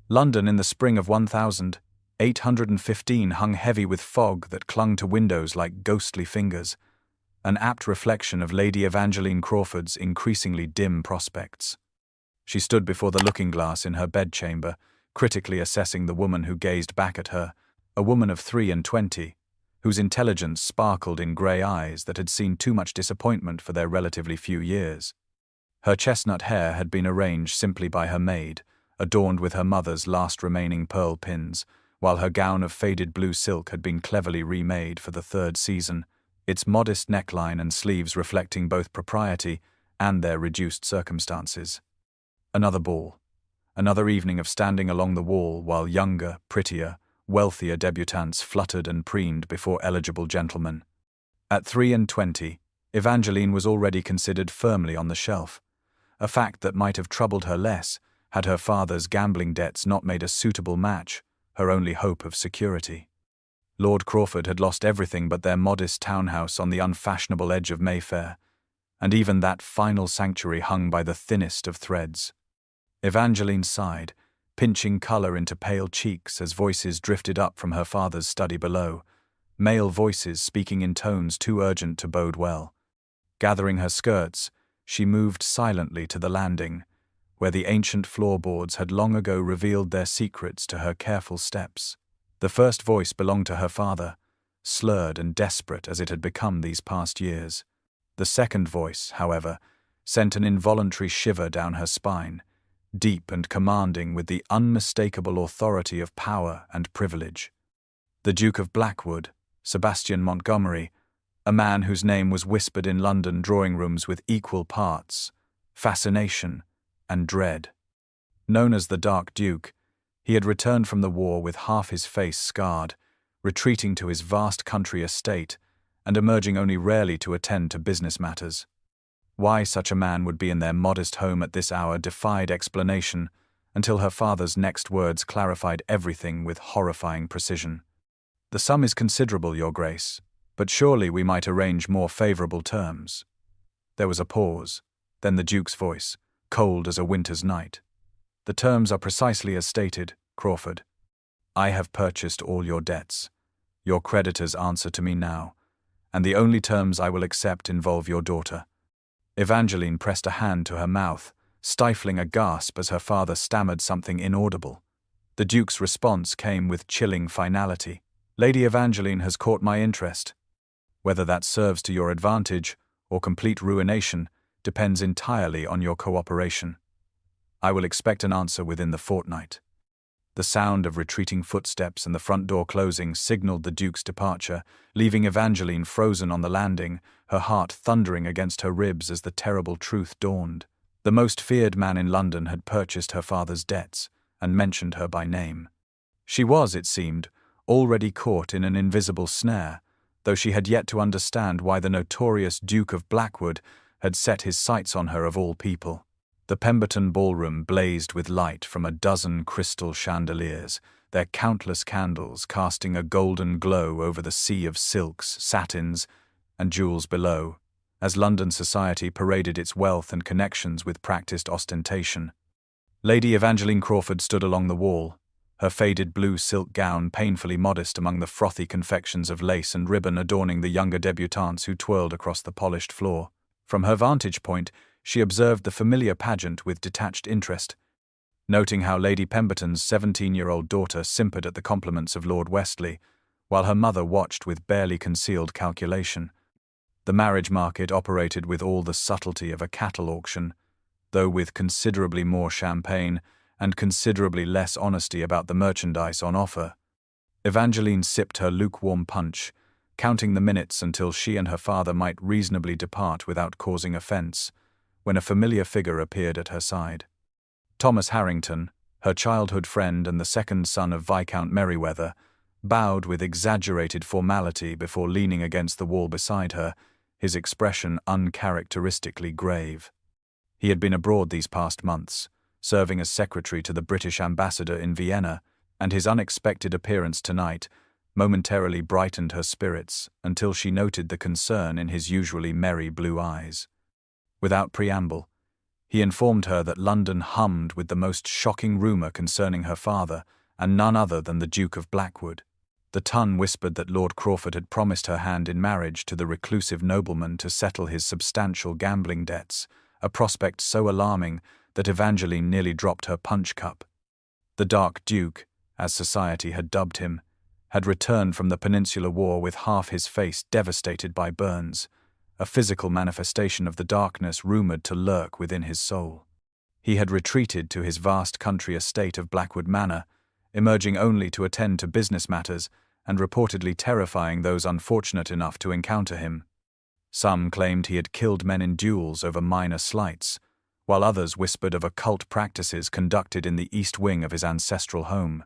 London in the spring of 1815 hung heavy with fog that clung to windows like ghostly fingers, an apt reflection of Lady Evangeline Crawford's increasingly dim prospects. She stood before the looking-glass in her bedchamber, critically assessing the woman who gazed back at her, a woman of 23, whose intelligence sparkled in grey eyes that had seen too much disappointment for their relatively few years. Her chestnut hair had been arranged simply by her maid, adorned with her mother's last remaining pearl pins, while her gown of faded blue silk had been cleverly remade for the third season, its modest neckline and sleeves reflecting both propriety and their reduced circumstances. Another ball. Another evening of standing along the wall while younger, prettier, wealthier debutantes fluttered and preened before eligible gentlemen. At 23, Evangeline was already considered firmly on the shelf, a fact that might have troubled her less had her father's gambling debts not made a suitable match, her only hope of security. Lord Crawford had lost everything but their modest townhouse on the unfashionable edge of Mayfair, and even that final sanctuary hung by the thinnest of threads. Evangeline sighed, pinching colour into pale cheeks as voices drifted up from her father's study below, male voices speaking in tones too urgent to bode well. Gathering her skirts, she moved silently to the landing, where the ancient floorboards had long ago revealed their secrets to her careful steps. The first voice belonged to her father, slurred and desperate as it had become these past years. The second voice, however, sent an involuntary shiver down her spine, deep and commanding with the unmistakable authority of power and privilege. The Duke of Blackwood, Sebastian Montgomery, a man whose name was whispered in London drawing-rooms with equal parts, fascination and dread. Known as the Dark Duke, he had returned from the war with half his face scarred, retreating to his vast country estate and emerging only rarely to attend to business matters. Why such a man would be in their modest home at this hour defied explanation, until her father's next words clarified everything with horrifying precision. "The sum is considerable, Your Grace, but surely we might arrange more favourable terms." There was a pause, then the Duke's voice, cold as a winter's night. "The terms are precisely as stated, Crawford. I have purchased all your debts. Your creditors answer to me now, and the only terms I will accept involve your daughter." Evangeline pressed a hand to her mouth, stifling a gasp as her father stammered something inaudible. The Duke's response came with chilling finality. "Lady Evangeline has caught my interest. Whether that serves to your advantage or complete ruination depends entirely on your cooperation. I will expect an answer within the fortnight." The sound of retreating footsteps and the front door closing signaled the Duke's departure, leaving Evangeline frozen on the landing, her heart thundering against her ribs as the terrible truth dawned. The most feared man in London had purchased her father's debts and mentioned her by name. She was, it seemed, already caught in an invisible snare, though she had yet to understand why the notorious Duke of Blackwood had set his sights on her of all people. The Pemberton ballroom blazed with light from a dozen crystal chandeliers, their countless candles casting a golden glow over the sea of silks, satins, and jewels below, as London society paraded its wealth and connections with practiced ostentation. Lady Evangeline Crawford stood along the wall, her faded blue silk gown painfully modest among the frothy confections of lace and ribbon adorning the younger debutantes who twirled across the polished floor. From her vantage point, she observed the familiar pageant with detached interest, noting how Lady Pemberton's 17-year-old daughter simpered at the compliments of Lord Westley, while her mother watched with barely concealed calculation. The marriage market operated with all the subtlety of a cattle auction, though with considerably more champagne and considerably less honesty about the merchandise on offer. Evangeline sipped her lukewarm punch, counting the minutes until she and her father might reasonably depart without causing offence, when a familiar figure appeared at her side. Thomas Harrington, her childhood friend and the second son of Viscount Merryweather, bowed with exaggerated formality before leaning against the wall beside her, his expression uncharacteristically grave. He had been abroad these past months, serving as secretary to the British ambassador in Vienna, and his unexpected appearance tonight momentarily brightened her spirits until she noted the concern in his usually merry blue eyes. Without preamble, He informed her that London hummed with the most shocking rumour concerning her father, and none other than the Duke of Blackwood. The tongue whispered that Lord Crawford had promised her hand in marriage to the reclusive nobleman to settle his substantial gambling debts, a prospect so alarming that Evangeline nearly dropped her punch cup. The Dark Duke, as society had dubbed him, had returned from the Peninsular War with half his face devastated by burns, a physical manifestation of the darkness rumoured to lurk within his soul. He had retreated to his vast country estate of Blackwood Manor, emerging only to attend to business matters and reportedly terrifying those unfortunate enough to encounter him. Some claimed he had killed men in duels over minor slights, while others whispered of occult practices conducted in the east wing of his ancestral home.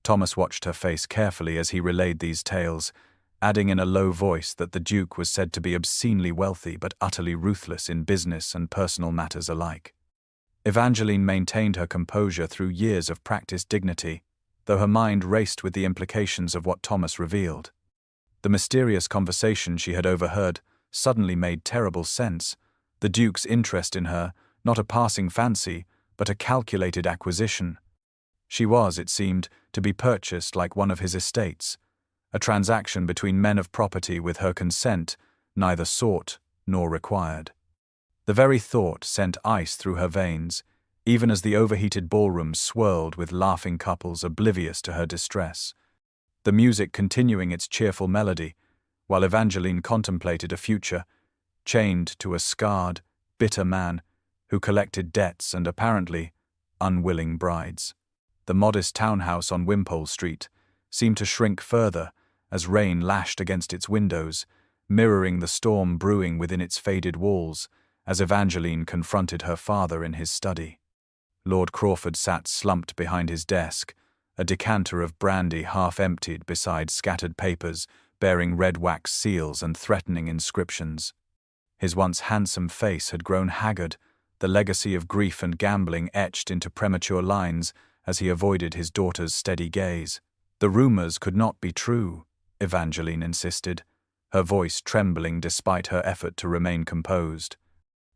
Thomas watched her face carefully as he relayed these tales, adding in a low voice that the Duke was said to be obscenely wealthy but utterly ruthless in business and personal matters alike. Evangeline maintained her composure through years of practiced dignity, though her mind raced with the implications of what Thomas revealed. The mysterious conversation she had overheard suddenly made terrible sense, the Duke's interest in her, not a passing fancy, but a calculated acquisition. She was, it seemed, to be purchased like one of his estates, a transaction between men of property with her consent, neither sought nor required. The very thought sent ice through her veins, even as the overheated ballroom swirled with laughing couples oblivious to her distress, the music continuing its cheerful melody, while Evangeline contemplated a future, chained to a scarred, bitter man who collected debts and apparently unwilling brides. The modest townhouse on Wimpole Street seemed to shrink further as rain lashed against its windows, mirroring the storm brewing within its faded walls as Evangeline confronted her father in his study. Lord Crawford sat slumped behind his desk, a decanter of brandy half emptied beside scattered papers bearing red wax seals and threatening inscriptions. His once handsome face had grown haggard, the legacy of grief and gambling etched into premature lines as he avoided his daughter's steady gaze. The rumours could not be true, Evangeline insisted, her voice trembling despite her effort to remain composed.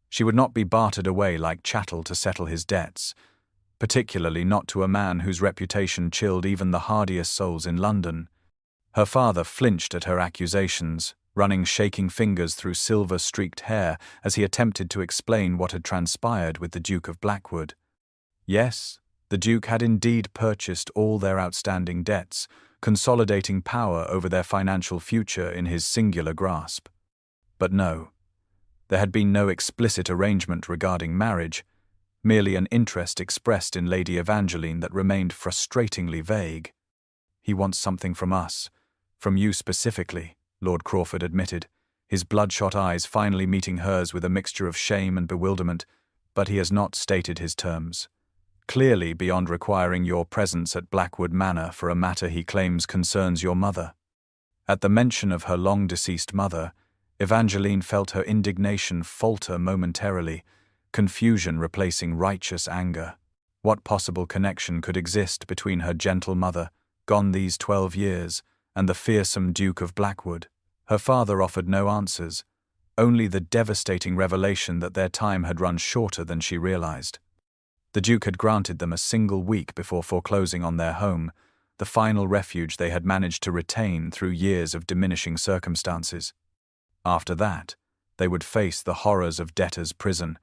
She would not be bartered away like chattel to settle his debts, particularly not to a man whose reputation chilled even the hardiest souls in London. Her father flinched at her accusations, running shaking fingers through silver-streaked hair as he attempted to explain what had transpired with the Duke of Blackwood. Yes, the Duke had indeed purchased all their outstanding debts, consolidating power over their financial future in his singular grasp. But no, there had been no explicit arrangement regarding marriage, merely an interest expressed in Lady Evangeline that remained frustratingly vague. "He wants something from us, from you specifically," Lord Crawford admitted, his bloodshot eyes finally meeting hers with a mixture of shame and bewilderment, "but he has not stated his terms. Clearly beyond requiring your presence at Blackwood Manor for a matter he claims concerns your mother." At the mention of her long-deceased mother, Evangeline felt her indignation falter momentarily, confusion replacing righteous anger. What possible connection could exist between her gentle mother, gone these 12 years, and the fearsome Duke of Blackwood? Her father offered no answers, only the devastating revelation that their time had run shorter than she realized. The Duke had granted them a single week before foreclosing on their home, the final refuge they had managed to retain through years of diminishing circumstances. After that, they would face the horrors of debtor's prison,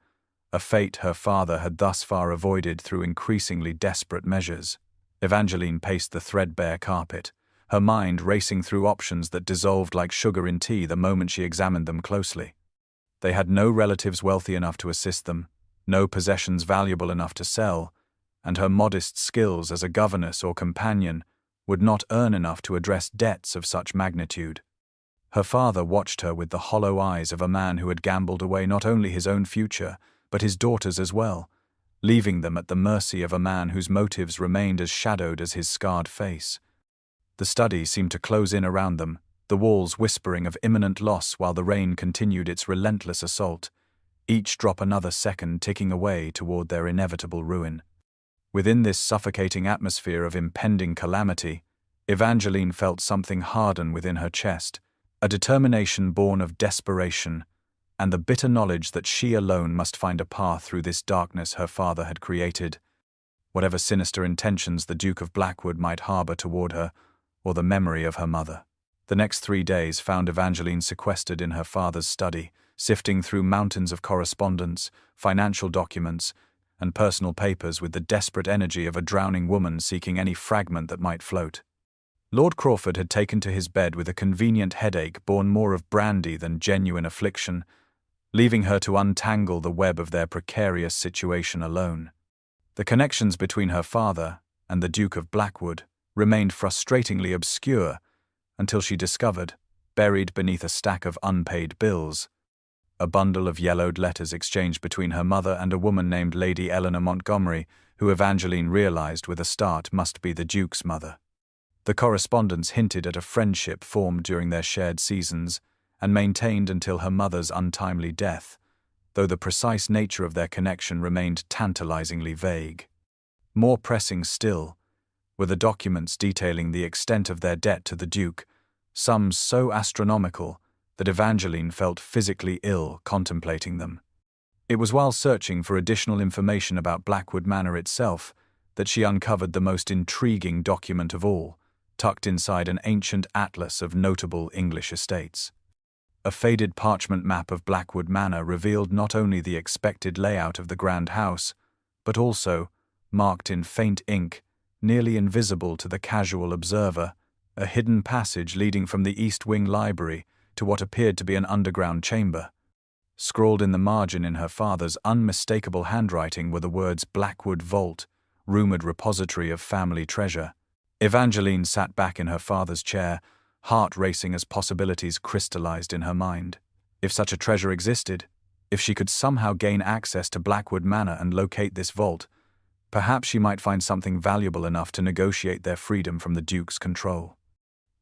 a fate her father had thus far avoided through increasingly desperate measures. Evangeline paced the threadbare carpet, her mind racing through options that dissolved like sugar in tea the moment she examined them closely. They had no relatives wealthy enough to assist them, no possessions valuable enough to sell, and her modest skills as a governess or companion would not earn enough to address debts of such magnitude. Her father watched her with the hollow eyes of a man who had gambled away not only his own future, but his daughter's as well, leaving them at the mercy of a man whose motives remained as shadowed as his scarred face. The study seemed to close in around them, the walls whispering of imminent loss while the rain continued its relentless assault, each drop another second ticking away toward their inevitable ruin. Within this suffocating atmosphere of impending calamity, Evangeline felt something harden within her chest, a determination born of desperation, and the bitter knowledge that she alone must find a path through this darkness her father had created, whatever sinister intentions the Duke of Blackwood might harbour toward her, or the memory of her mother. The next 3 days found Evangeline sequestered in her father's study, sifting through mountains of correspondence, financial documents, and personal papers with the desperate energy of a drowning woman seeking any fragment that might float. Lord Crawford had taken to his bed with a convenient headache born more of brandy than genuine affliction, leaving her to untangle the web of their precarious situation alone. The connections between her father and the Duke of Blackwood remained frustratingly obscure until she discovered, buried beneath a stack of unpaid bills, a bundle of yellowed letters exchanged between her mother and a woman named Lady Eleanor Montgomery, who Evangeline realized with a start must be the Duke's mother. The correspondence hinted at a friendship formed during their shared seasons and maintained until her mother's untimely death, though the precise nature of their connection remained tantalizingly vague. More pressing still were the documents detailing the extent of their debt to the Duke, sums so astronomical that Evangeline felt physically ill contemplating them. It was while searching for additional information about Blackwood Manor itself that she uncovered the most intriguing document of all, tucked inside an ancient atlas of notable English estates. A faded parchment map of Blackwood Manor revealed not only the expected layout of the grand house, but also, marked in faint ink, nearly invisible to the casual observer, a hidden passage leading from the East Wing library to what appeared to be an underground chamber. Scrawled in the margin in her father's unmistakable handwriting were the words Blackwood Vault, rumoured repository of family treasure. Evangeline sat back in her father's chair, heart racing as possibilities crystallized in her mind. If such a treasure existed, if she could somehow gain access to Blackwood Manor and locate this vault, perhaps she might find something valuable enough to negotiate their freedom from the Duke's control.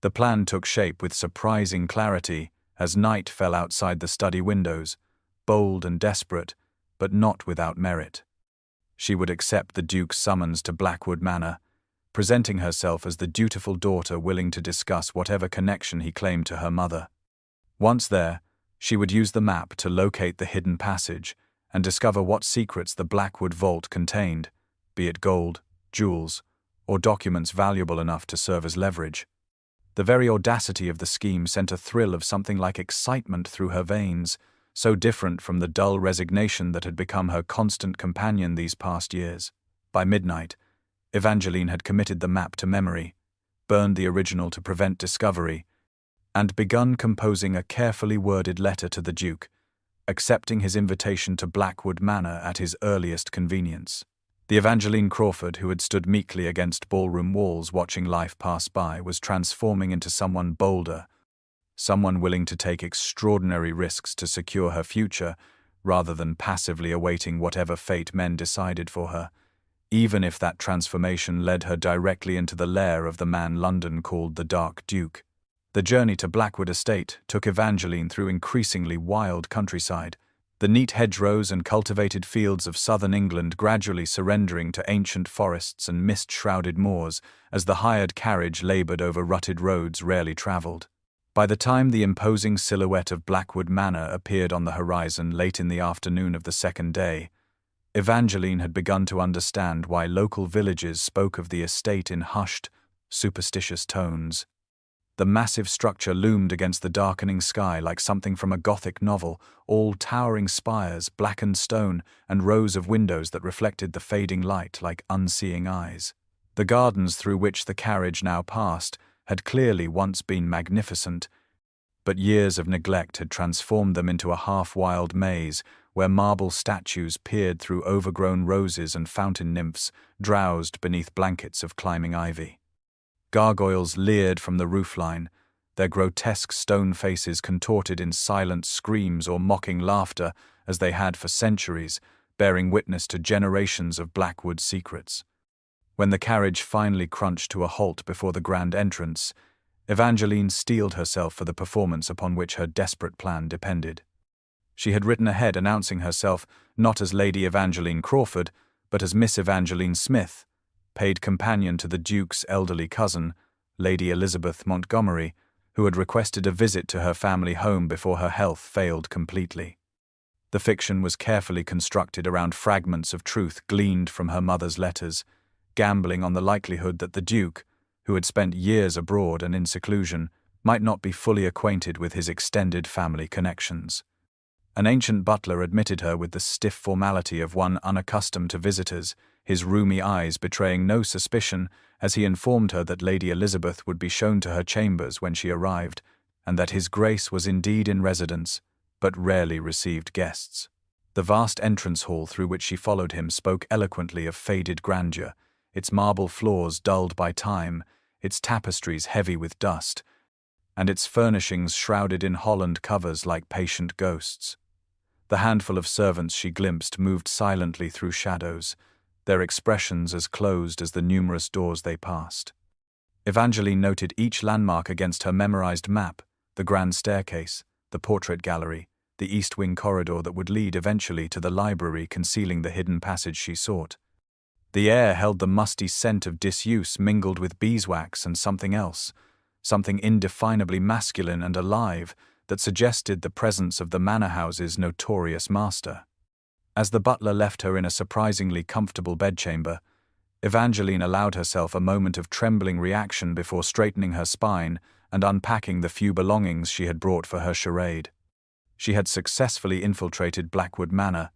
The plan took shape with surprising clarity as night fell outside the study windows, bold and desperate, but not without merit. She would accept the Duke's summons to Blackwood Manor, presenting herself as the dutiful daughter willing to discuss whatever connection he claimed to her mother. Once there, she would use the map to locate the hidden passage and discover what secrets the Blackwood Vault contained, be it gold, jewels, or documents valuable enough to serve as leverage. The very audacity of the scheme sent a thrill of something like excitement through her veins, so different from the dull resignation that had become her constant companion these past years. By midnight, Evangeline had committed the map to memory, burned the original to prevent discovery, and begun composing a carefully worded letter to the Duke, accepting his invitation to Blackwood Manor at his earliest convenience. The Evangeline Crawford who had stood meekly against ballroom walls watching life pass by was transforming into someone bolder, someone willing to take extraordinary risks to secure her future rather than passively awaiting whatever fate men decided for her, even if that transformation led her directly into the lair of the man London called the Dark Duke. The journey to Blackwood Estate took Evangeline through increasingly wild countryside, the neat hedgerows and cultivated fields of southern England gradually surrendering to ancient forests and mist-shrouded moors as the hired carriage laboured over rutted roads rarely travelled. By the time the imposing silhouette of Blackwood Manor appeared on the horizon late in the afternoon of the second day, Evangeline had begun to understand why local villages spoke of the estate in hushed, superstitious tones. The massive structure loomed against the darkening sky like something from a Gothic novel, all towering spires, blackened stone, and rows of windows that reflected the fading light like unseeing eyes. The gardens through which the carriage now passed had clearly once been magnificent, but years of neglect had transformed them into a half-wild maze where marble statues peered through overgrown roses and fountain nymphs drowsed beneath blankets of climbing ivy. Gargoyles leered from the roofline, their grotesque stone faces contorted in silent screams or mocking laughter as they had for centuries, bearing witness to generations of Blackwood secrets. When the carriage finally crunched to a halt before the grand entrance, Evangeline steeled herself for the performance upon which her desperate plan depended. She had written ahead announcing herself not as Lady Evangeline Crawford, but as Miss Evangeline Smith, paid companion to the Duke's elderly cousin, Lady Elizabeth Montgomery, who had requested a visit to her family home before her health failed completely. The fiction was carefully constructed around fragments of truth gleaned from her mother's letters, gambling on the likelihood that the Duke, who had spent years abroad and in seclusion, might not be fully acquainted with his extended family connections. An ancient butler admitted her with the stiff formality of one unaccustomed to visitors, his rheumy eyes betraying no suspicion as he informed her that Lady Elizabeth would be shown to her chambers when she arrived, and that His Grace was indeed in residence, but rarely received guests. The vast entrance hall through which she followed him spoke eloquently of faded grandeur, its marble floors dulled by time, its tapestries heavy with dust, and its furnishings shrouded in Holland covers like patient ghosts. The handful of servants she glimpsed moved silently through shadows, their expressions as closed as the numerous doors they passed. Evangeline noted each landmark against her memorized map: the grand staircase, the portrait gallery, the east wing corridor that would lead eventually to the library concealing the hidden passage she sought. The air held the musty scent of disuse mingled with beeswax and something else, something indefinably masculine and alive that suggested the presence of the manor house's notorious master. As the butler left her in a surprisingly comfortable bedchamber, Evangeline allowed herself a moment of trembling reaction before straightening her spine and unpacking the few belongings she had brought for her charade. She had successfully infiltrated Blackwood Manor,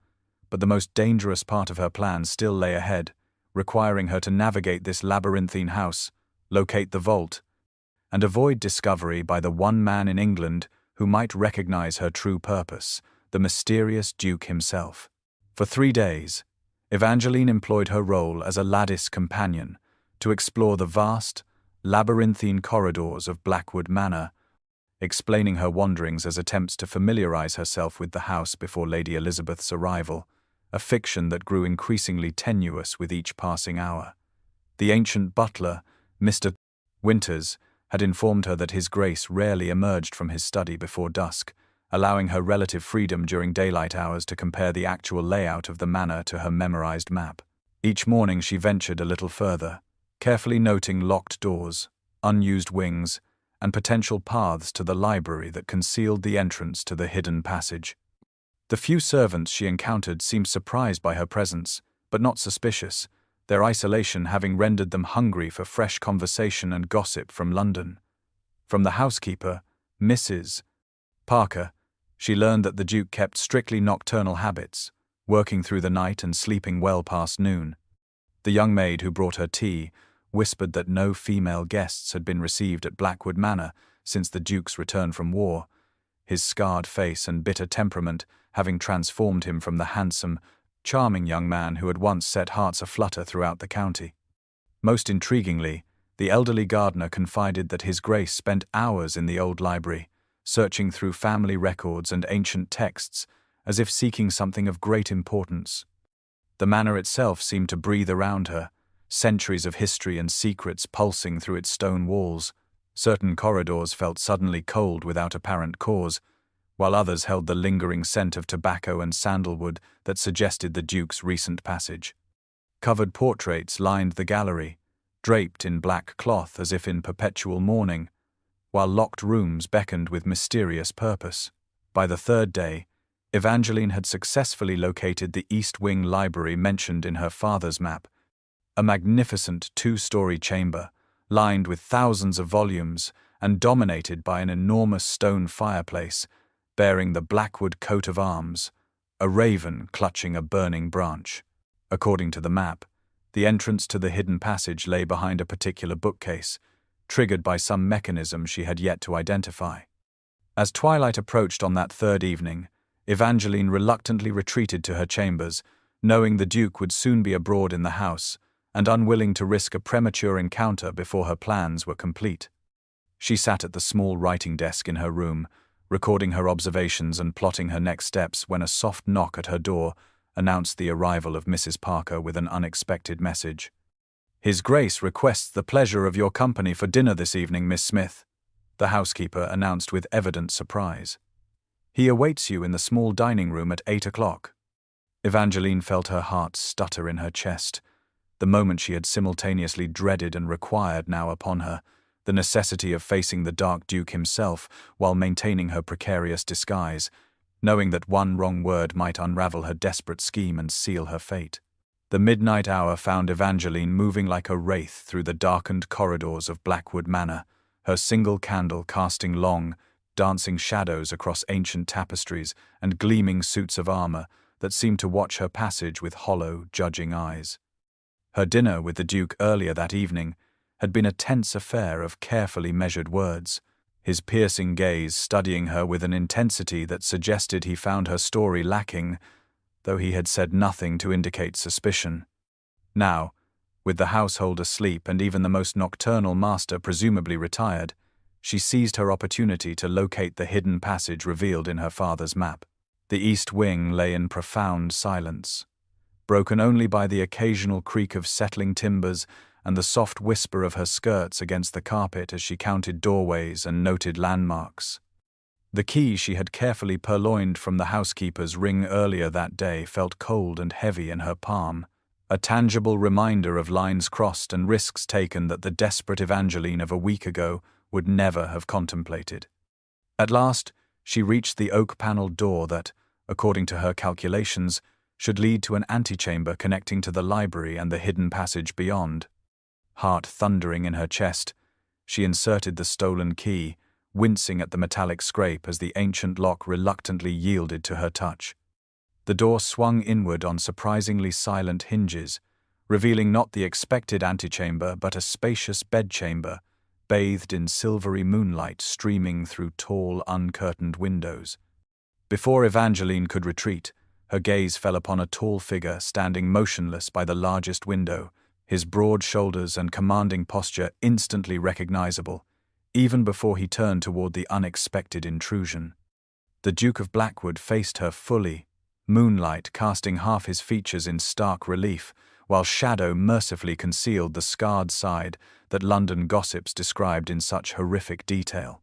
but the most dangerous part of her plan still lay ahead, requiring her to navigate this labyrinthine house, locate the vault, and avoid discovery by the one man in England who might recognize her true purpose, the mysterious Duke himself. For 3 days, Evangeline employed her role as a laddies companion to explore the vast, labyrinthine corridors of Blackwood Manor, explaining her wanderings as attempts to familiarize herself with the house before Lady Elizabeth's arrival, a fiction that grew increasingly tenuous with each passing hour. The ancient butler, Mr. Winters, had informed her that His Grace rarely emerged from his study before dusk, allowing her relative freedom during daylight hours to compare the actual layout of the manor to her memorized map. Each morning she ventured a little further, carefully noting locked doors, unused wings, and potential paths to the library that concealed the entrance to the hidden passage. The few servants she encountered seemed surprised by her presence, but not suspicious, their isolation having rendered them hungry for fresh conversation and gossip from London. From the housekeeper, Mrs. Parker, she learned that the Duke kept strictly nocturnal habits, working through the night and sleeping well past noon. The young maid who brought her tea whispered that no female guests had been received at Blackwood Manor since the Duke's return from war, his scarred face and bitter temperament having transformed him from the handsome, charming young man who had once set hearts aflutter throughout the county. Most intriguingly, the elderly gardener confided that His Grace spent hours in the old library, searching through family records and ancient texts as if seeking something of great importance. The manor itself seemed to breathe around her, centuries of history and secrets pulsing through its stone walls. Certain corridors felt suddenly cold without apparent cause, while others held the lingering scent of tobacco and sandalwood that suggested the Duke's recent passage. Covered portraits lined the gallery, draped in black cloth as if in perpetual mourning, while locked rooms beckoned with mysterious purpose. By the 3rd day, Evangeline had successfully located the East Wing library mentioned in her father's map, a magnificent 2-story chamber, lined with thousands of volumes and dominated by an enormous stone fireplace bearing the Blackwood coat of arms, a raven clutching a burning branch. According to the map, the entrance to the hidden passage lay behind a particular bookcase, triggered by some mechanism she had yet to identify. As twilight approached on that 3rd evening, Evangeline reluctantly retreated to her chambers, knowing the Duke would soon be abroad in the house, and unwilling to risk a premature encounter before her plans were complete. She sat at the small writing desk in her room, recording her observations and plotting her next steps when a soft knock at her door announced the arrival of Mrs. Parker with an unexpected message. "His Grace requests the pleasure of your company for dinner this evening, Miss Smith," the housekeeper announced with evident surprise. "He awaits you in the small dining room at 8 o'clock. Evangeline felt her heart stutter in her chest, the moment she had simultaneously dreaded and required now upon her, the necessity of facing the dark Duke himself while maintaining her precarious disguise, knowing that one wrong word might unravel her desperate scheme and seal her fate. The midnight hour found Evangeline moving like a wraith through the darkened corridors of Blackwood Manor, her single candle casting long, dancing shadows across ancient tapestries and gleaming suits of armor that seemed to watch her passage with hollow, judging eyes. Her dinner with the Duke earlier that evening had been a tense affair of carefully measured words, his piercing gaze studying her with an intensity that suggested he found her story lacking, though he had said nothing to indicate suspicion. Now, with the household asleep and even the most nocturnal master presumably retired, she seized her opportunity to locate the hidden passage revealed in her father's map. The east wing lay in profound silence, broken only by the occasional creak of settling timbers and the soft whisper of her skirts against the carpet as she counted doorways and noted landmarks. The key she had carefully purloined from the housekeeper's ring earlier that day felt cold and heavy in her palm, a tangible reminder of lines crossed and risks taken that the desperate Evangeline of a week ago would never have contemplated. At last, she reached the oak-paneled door that, according to her calculations, should lead to an antechamber connecting to the library and the hidden passage beyond. Heart thundering in her chest, she inserted the stolen key, wincing at the metallic scrape as the ancient lock reluctantly yielded to her touch. The door swung inward on surprisingly silent hinges, revealing not the expected antechamber but a spacious bedchamber, bathed in silvery moonlight streaming through tall, uncurtained windows. Before Evangeline could retreat, her gaze fell upon a tall figure standing motionless by the largest window, his broad shoulders and commanding posture instantly recognizable, even before he turned toward the unexpected intrusion. The Duke of Blackwood faced her fully, moonlight casting half his features in stark relief, while shadow mercifully concealed the scarred side that London gossips described in such horrific detail.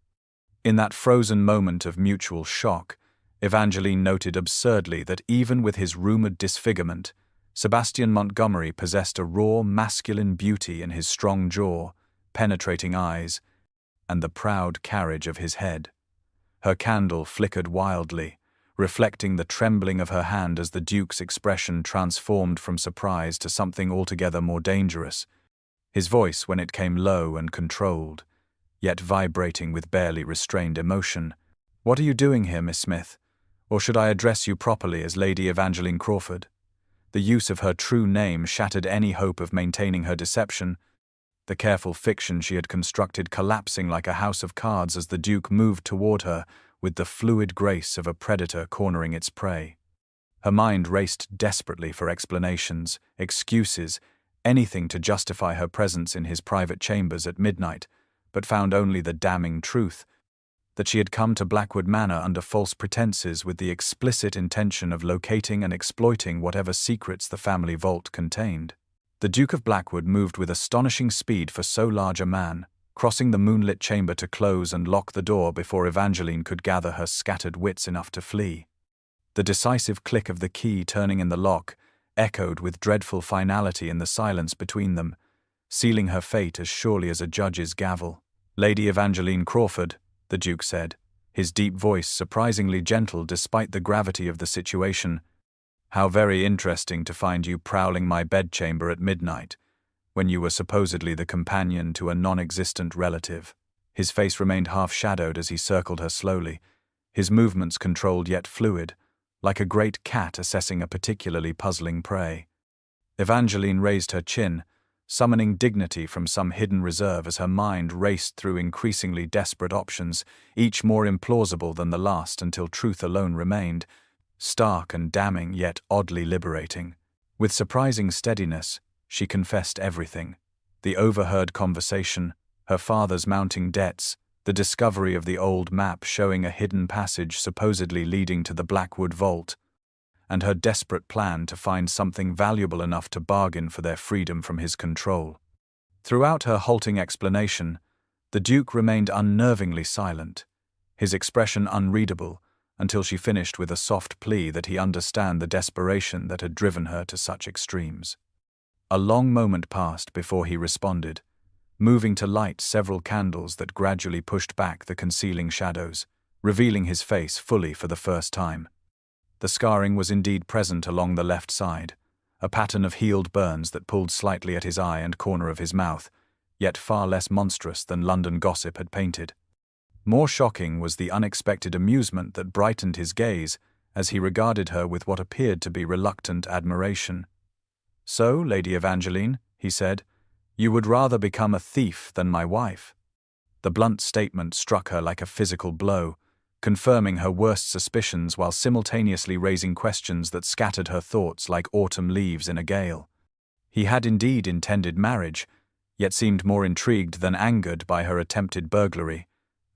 In that frozen moment of mutual shock, Evangeline noted absurdly that even with his rumored disfigurement, Sebastian Montgomery possessed a raw masculine beauty in his strong jaw, penetrating eyes, and the proud carriage of his head. Her candle flickered wildly, reflecting the trembling of her hand as the Duke's expression transformed from surprise to something altogether more dangerous, his voice when it came low and controlled, yet vibrating with barely restrained emotion. "What are you doing here, Miss Smith? Or should I address you properly as Lady Evangeline Crawford?" The use of her true name shattered any hope of maintaining her deception, the careful fiction she had constructed collapsing like a house of cards as the Duke moved toward her with the fluid grace of a predator cornering its prey. Her mind raced desperately for explanations, excuses, anything to justify her presence in his private chambers at midnight, but found only the damning truth that she had come to Blackwood Manor under false pretenses with the explicit intention of locating and exploiting whatever secrets the family vault contained. The Duke of Blackwood moved with astonishing speed for so large a man, crossing the moonlit chamber to close and lock the door before Evangeline could gather her scattered wits enough to flee. The decisive click of the key turning in the lock echoed with dreadful finality in the silence between them, sealing her fate as surely as a judge's gavel. "Lady Evangeline Crawford," the Duke said, his deep voice surprisingly gentle despite the gravity of the situation. "How very interesting to find you prowling my bedchamber at midnight, when you were supposedly the companion to a non-existent relative." His face remained half-shadowed as he circled her slowly, his movements controlled yet fluid, like a great cat assessing a particularly puzzling prey. Evangeline raised her chin, summoning dignity from some hidden reserve as her mind raced through increasingly desperate options, each more implausible than the last until truth alone remained, stark and damning yet oddly liberating. With surprising steadiness, she confessed everything: the overheard conversation, her father's mounting debts, the discovery of the old map showing a hidden passage supposedly leading to the Blackwood vault, and her desperate plan to find something valuable enough to bargain for their freedom from his control. Throughout her halting explanation, the Duke remained unnervingly silent, his expression unreadable, until she finished with a soft plea that he understand the desperation that had driven her to such extremes. A long moment passed before he responded, moving to light several candles that gradually pushed back the concealing shadows, revealing his face fully for the first time. The scarring was indeed present along the left side, a pattern of healed burns that pulled slightly at his eye and corner of his mouth, yet far less monstrous than London gossip had painted. More shocking was the unexpected amusement that brightened his gaze as he regarded her with what appeared to be reluctant admiration. "So, Lady Evangeline," he said, "you would rather become a thief than my wife?" The blunt statement struck her like a physical blow, confirming her worst suspicions while simultaneously raising questions that scattered her thoughts like autumn leaves in a gale. He had indeed intended marriage, yet seemed more intrigued than angered by her attempted burglary,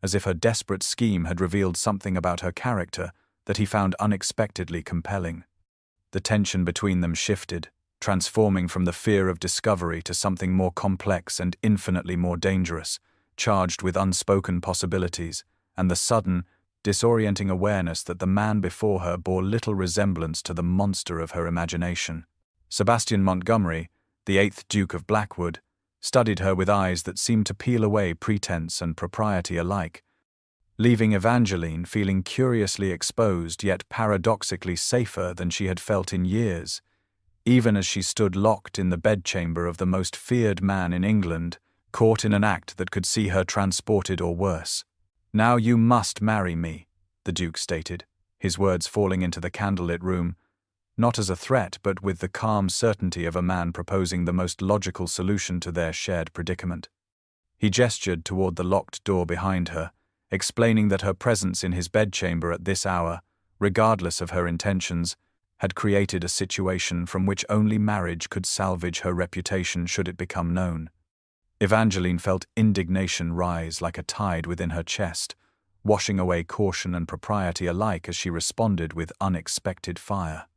as if her desperate scheme had revealed something about her character that he found unexpectedly compelling. The tension between them shifted, transforming from the fear of discovery to something more complex and infinitely more dangerous, charged with unspoken possibilities, and the sudden, disorienting awareness that the man before her bore little resemblance to the monster of her imagination. Sebastian Montgomery, the 8th Duke of Blackwood, studied her with eyes that seemed to peel away pretense and propriety alike, leaving Evangeline feeling curiously exposed yet paradoxically safer than she had felt in years, even as she stood locked in the bedchamber of the most feared man in England, caught in an act that could see her transported or worse. "Now you must marry me," the Duke stated, his words falling into the candlelit room, not as a threat but with the calm certainty of a man proposing the most logical solution to their shared predicament. He gestured toward the locked door behind her, explaining that her presence in his bedchamber at this hour, regardless of her intentions, had created a situation from which only marriage could salvage her reputation should it become known. Evangeline felt indignation rise like a tide within her chest, washing away caution and propriety alike as she responded with unexpected fire.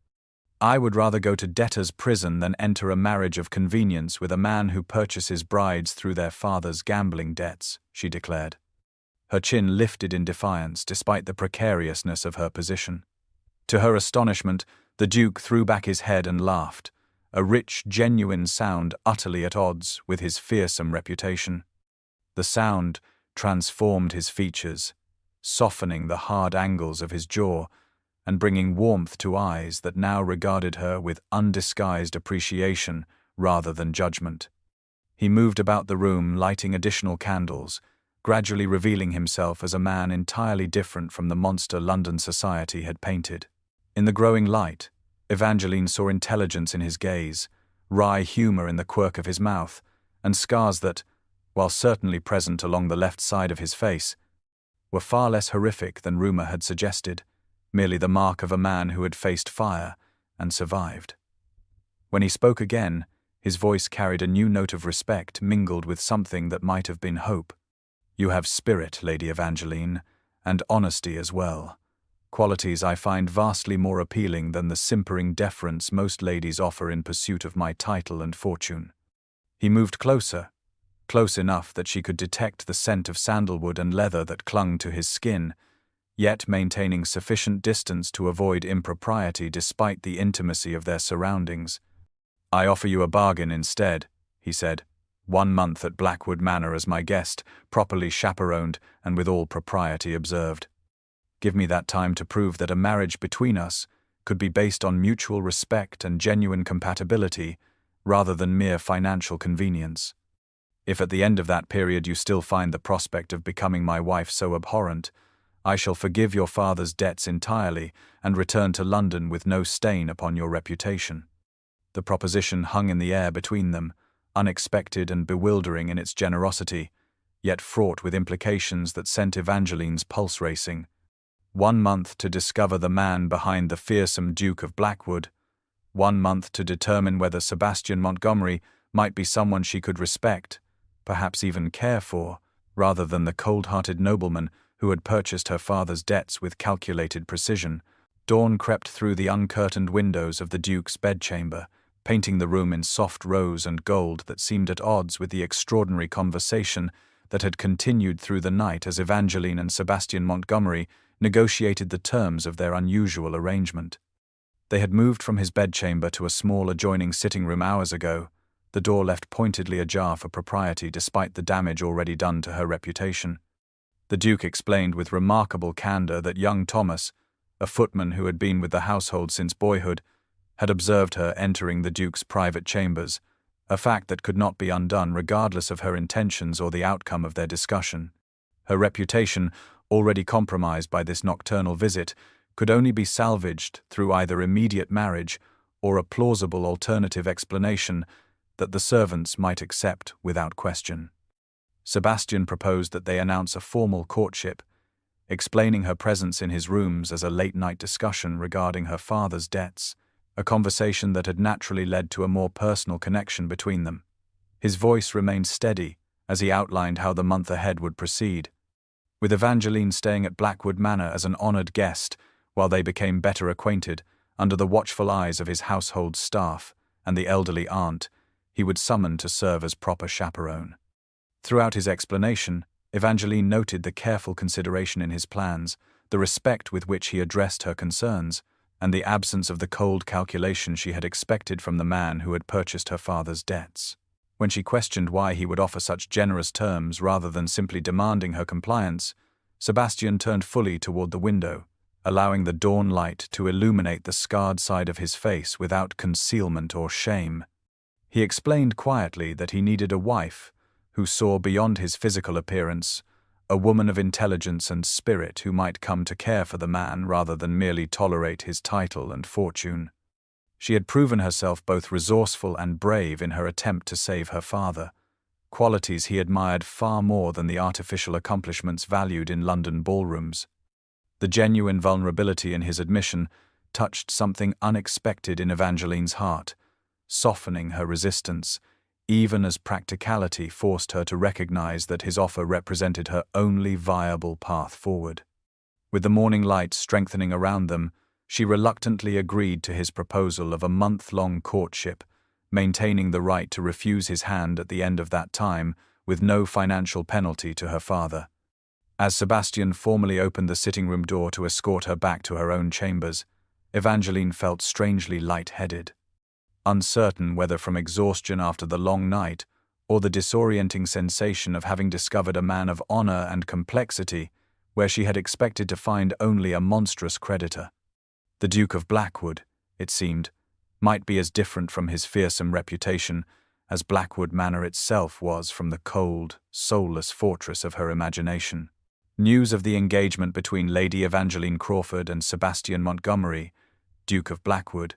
"I would rather go to debtor's prison than enter a marriage of convenience with a man who purchases brides through their father's gambling debts," she declared. Her chin lifted in defiance despite the precariousness of her position. To her astonishment, the Duke threw back his head and laughed, a rich, genuine sound utterly at odds with his fearsome reputation. The sound transformed his features, softening the hard angles of his jaw and bringing warmth to eyes that now regarded her with undisguised appreciation rather than judgment. He moved about the room, lighting additional candles, gradually revealing himself as a man entirely different from the monster London society had painted. In the growing light, Evangeline saw intelligence in his gaze, wry humor in the quirk of his mouth, and scars that, while certainly present along the left side of his face, were far less horrific than rumor had suggested, merely the mark of a man who had faced fire and survived. When he spoke again, his voice carried a new note of respect mingled with something that might have been hope. "You have spirit, Lady Evangeline, and honesty as well. Qualities I find vastly more appealing than the simpering deference most ladies offer in pursuit of my title and fortune." He moved closer, close enough that she could detect the scent of sandalwood and leather that clung to his skin, yet maintaining sufficient distance to avoid impropriety despite the intimacy of their surroundings. "I offer you a bargain instead," he said. "1 month at Blackwood Manor as my guest, properly chaperoned and with all propriety observed. Give me that time to prove that a marriage between us could be based on mutual respect and genuine compatibility rather than mere financial convenience. If at the end of that period you still find the prospect of becoming my wife so abhorrent, I shall forgive your father's debts entirely and return to London with no stain upon your reputation." The proposition hung in the air between them, unexpected and bewildering in its generosity, yet fraught with implications that sent Evangeline's pulse racing. 1 month to discover the man behind the fearsome Duke of Blackwood, 1 month to determine whether Sebastian Montgomery might be someone she could respect, perhaps even care for, rather than the cold-hearted nobleman who had purchased her father's debts with calculated precision. Dawn crept through the uncurtained windows of the Duke's bedchamber, painting the room in soft rose and gold that seemed at odds with the extraordinary conversation that had continued through the night as Evangeline and Sebastian Montgomery negotiated the terms of their unusual arrangement. They had moved from his bedchamber to a small adjoining sitting room hours ago, the door left pointedly ajar for propriety despite the damage already done to her reputation. The Duke explained with remarkable candor that young Thomas, a footman who had been with the household since boyhood, had observed her entering the Duke's private chambers, a fact that could not be undone regardless of her intentions or the outcome of their discussion. Her reputation, already compromised by this nocturnal visit, could only be salvaged through either immediate marriage or a plausible alternative explanation that the servants might accept without question. Sebastian proposed that they announce a formal courtship, explaining her presence in his rooms as a late-night discussion regarding her father's debts, a conversation that had naturally led to a more personal connection between them. His voice remained steady as he outlined how the month ahead would proceed, with Evangeline staying at Blackwood Manor as an honored guest while they became better acquainted under the watchful eyes of his household staff and the elderly aunt he would summon to serve as proper chaperone. Throughout his explanation, Evangeline noted the careful consideration in his plans, the respect with which he addressed her concerns, and the absence of the cold calculation she had expected from the man who had purchased her father's debts. When she questioned why he would offer such generous terms rather than simply demanding her compliance, Sebastian turned fully toward the window, allowing the dawn light to illuminate the scarred side of his face without concealment or shame. He explained quietly that he needed a wife who saw beyond his physical appearance, a woman of intelligence and spirit who might come to care for the man rather than merely tolerate his title and fortune. She had proven herself both resourceful and brave in her attempt to save her father, qualities he admired far more than the artificial accomplishments valued in London ballrooms. The genuine vulnerability in his admission touched something unexpected in Evangeline's heart, softening her resistance, even as practicality forced her to recognize that his offer represented her only viable path forward. With the morning light strengthening around them, she reluctantly agreed to his proposal of a month-long courtship, maintaining the right to refuse his hand at the end of that time with no financial penalty to her father. As Sebastian formally opened the sitting-room door to escort her back to her own chambers, Evangeline felt strangely light-headed. Uncertain whether from exhaustion after the long night or the disorienting sensation of having discovered a man of honor and complexity where she had expected to find only a monstrous creditor. The Duke of Blackwood, it seemed, might be as different from his fearsome reputation as Blackwood Manor itself was from the cold, soulless fortress of her imagination. News of the engagement between Lady Evangeline Crawford and Sebastian Montgomery, Duke of Blackwood,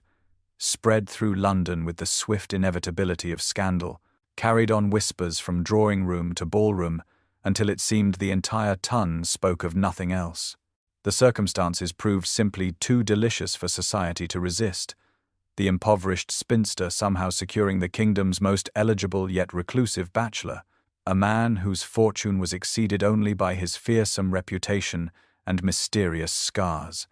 spread through London with the swift inevitability of scandal, carried on whispers from drawing-room to ballroom until it seemed the entire ton spoke of nothing else. The circumstances proved simply too delicious for society to resist, the impoverished spinster somehow securing the kingdom's most eligible yet reclusive bachelor, a man whose fortune was exceeded only by his fearsome reputation and mysterious scars.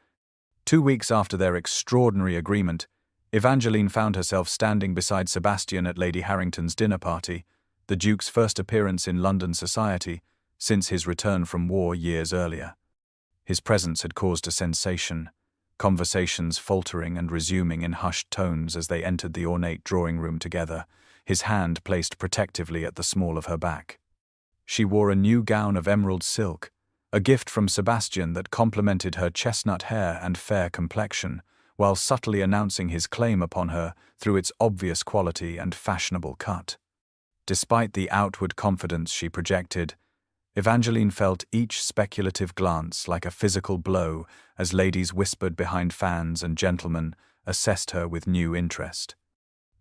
2 weeks after their extraordinary agreement, Evangeline found herself standing beside Sebastian at Lady Harrington's dinner party, the Duke's first appearance in London society since his return from war years earlier. His presence had caused a sensation, conversations faltering and resuming in hushed tones as they entered the ornate drawing-room together, his hand placed protectively at the small of her back. She wore a new gown of emerald silk, a gift from Sebastian that complemented her chestnut hair and fair complexion, while subtly announcing his claim upon her through its obvious quality and fashionable cut. Despite the outward confidence she projected, Evangeline felt each speculative glance like a physical blow as ladies whispered behind fans and gentlemen assessed her with new interest.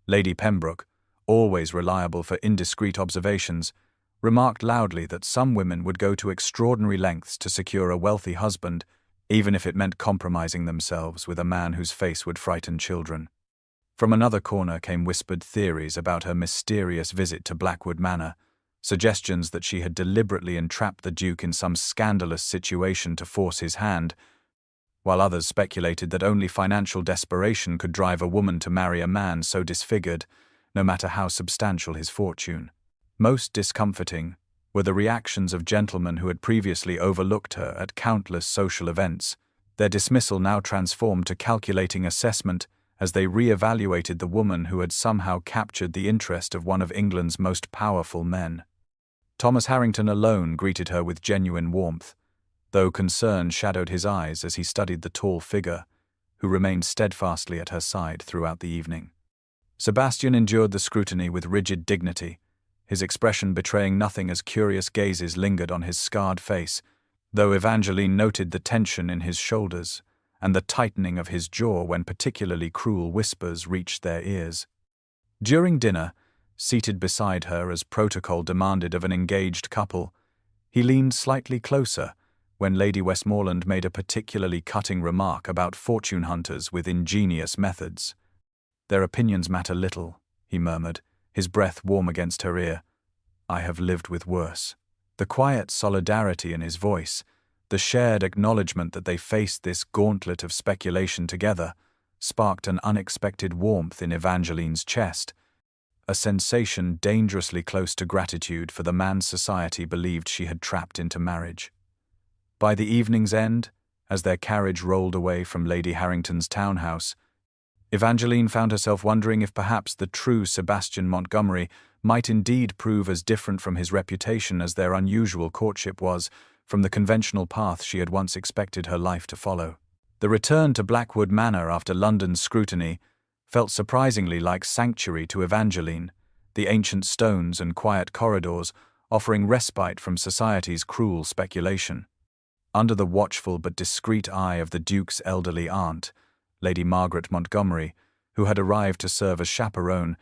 Lady Pembroke, always reliable for indiscreet observations, remarked loudly that some women would go to extraordinary lengths to secure a wealthy husband, even if it meant compromising themselves with a man whose face would frighten children. From another corner came whispered theories about her mysterious visit to Blackwood Manor, suggestions that she had deliberately entrapped the Duke in some scandalous situation to force his hand, while others speculated that only financial desperation could drive a woman to marry a man so disfigured, no matter how substantial his fortune. Most discomforting were the reactions of gentlemen who had previously overlooked her at countless social events, their dismissal now transformed to calculating assessment as they re-evaluated the woman who had somehow captured the interest of one of England's most powerful men. Thomas Harrington alone greeted her with genuine warmth, though concern shadowed his eyes as he studied the tall figure, who remained steadfastly at her side throughout the evening. Sebastian endured the scrutiny with rigid dignity, his expression betraying nothing as curious gazes lingered on his scarred face, though Evangeline noted the tension in his shoulders and the tightening of his jaw when particularly cruel whispers reached their ears. During dinner, seated beside her as protocol demanded of an engaged couple, he leaned slightly closer when Lady Westmoreland made a particularly cutting remark about fortune hunters with ingenious methods. "Their opinions matter little," he murmured, his breath warm against her ear. "I have lived with worse." The quiet solidarity in his voice, the shared acknowledgement that they faced this gauntlet of speculation together, sparked an unexpected warmth in Evangeline's chest, a sensation dangerously close to gratitude for the man society believed she had trapped into marriage. By the evening's end, as their carriage rolled away from Lady Harrington's townhouse, Evangeline found herself wondering if perhaps the true Sebastian Montgomery might indeed prove as different from his reputation as their unusual courtship was from the conventional path she had once expected her life to follow. The return to Blackwood Manor after London's scrutiny felt surprisingly like sanctuary to Evangeline, the ancient stones and quiet corridors offering respite from society's cruel speculation. Under the watchful but discreet eye of the Duke's elderly aunt, Lady Margaret Montgomery, who had arrived to serve as chaperone,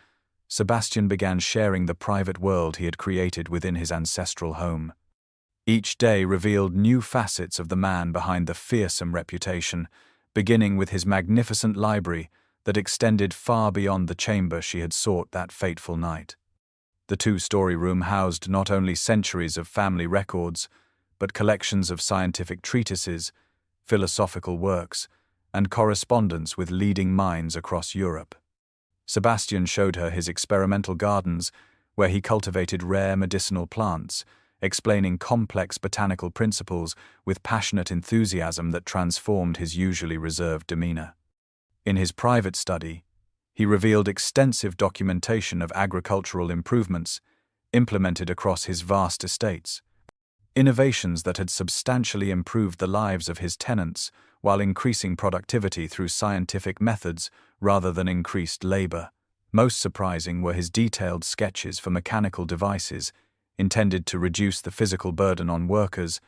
Sebastian began sharing the private world he had created within his ancestral home. Each day revealed new facets of the man behind the fearsome reputation, beginning with his magnificent library that extended far beyond the chamber she had sought that fateful night. The two-story room housed not only centuries of family records, but collections of scientific treatises, philosophical works, and correspondence with leading minds across Europe. Sebastian showed her his experimental gardens, where he cultivated rare medicinal plants, explaining complex botanical principles with passionate enthusiasm that transformed his usually reserved demeanor. In his private study, he revealed extensive documentation of agricultural improvements implemented across his vast estates, innovations that had substantially improved the lives of his tenants while increasing productivity through scientific methods rather than increased labor. Most surprising were his detailed sketches for mechanical devices intended to reduce the physical burden on workers,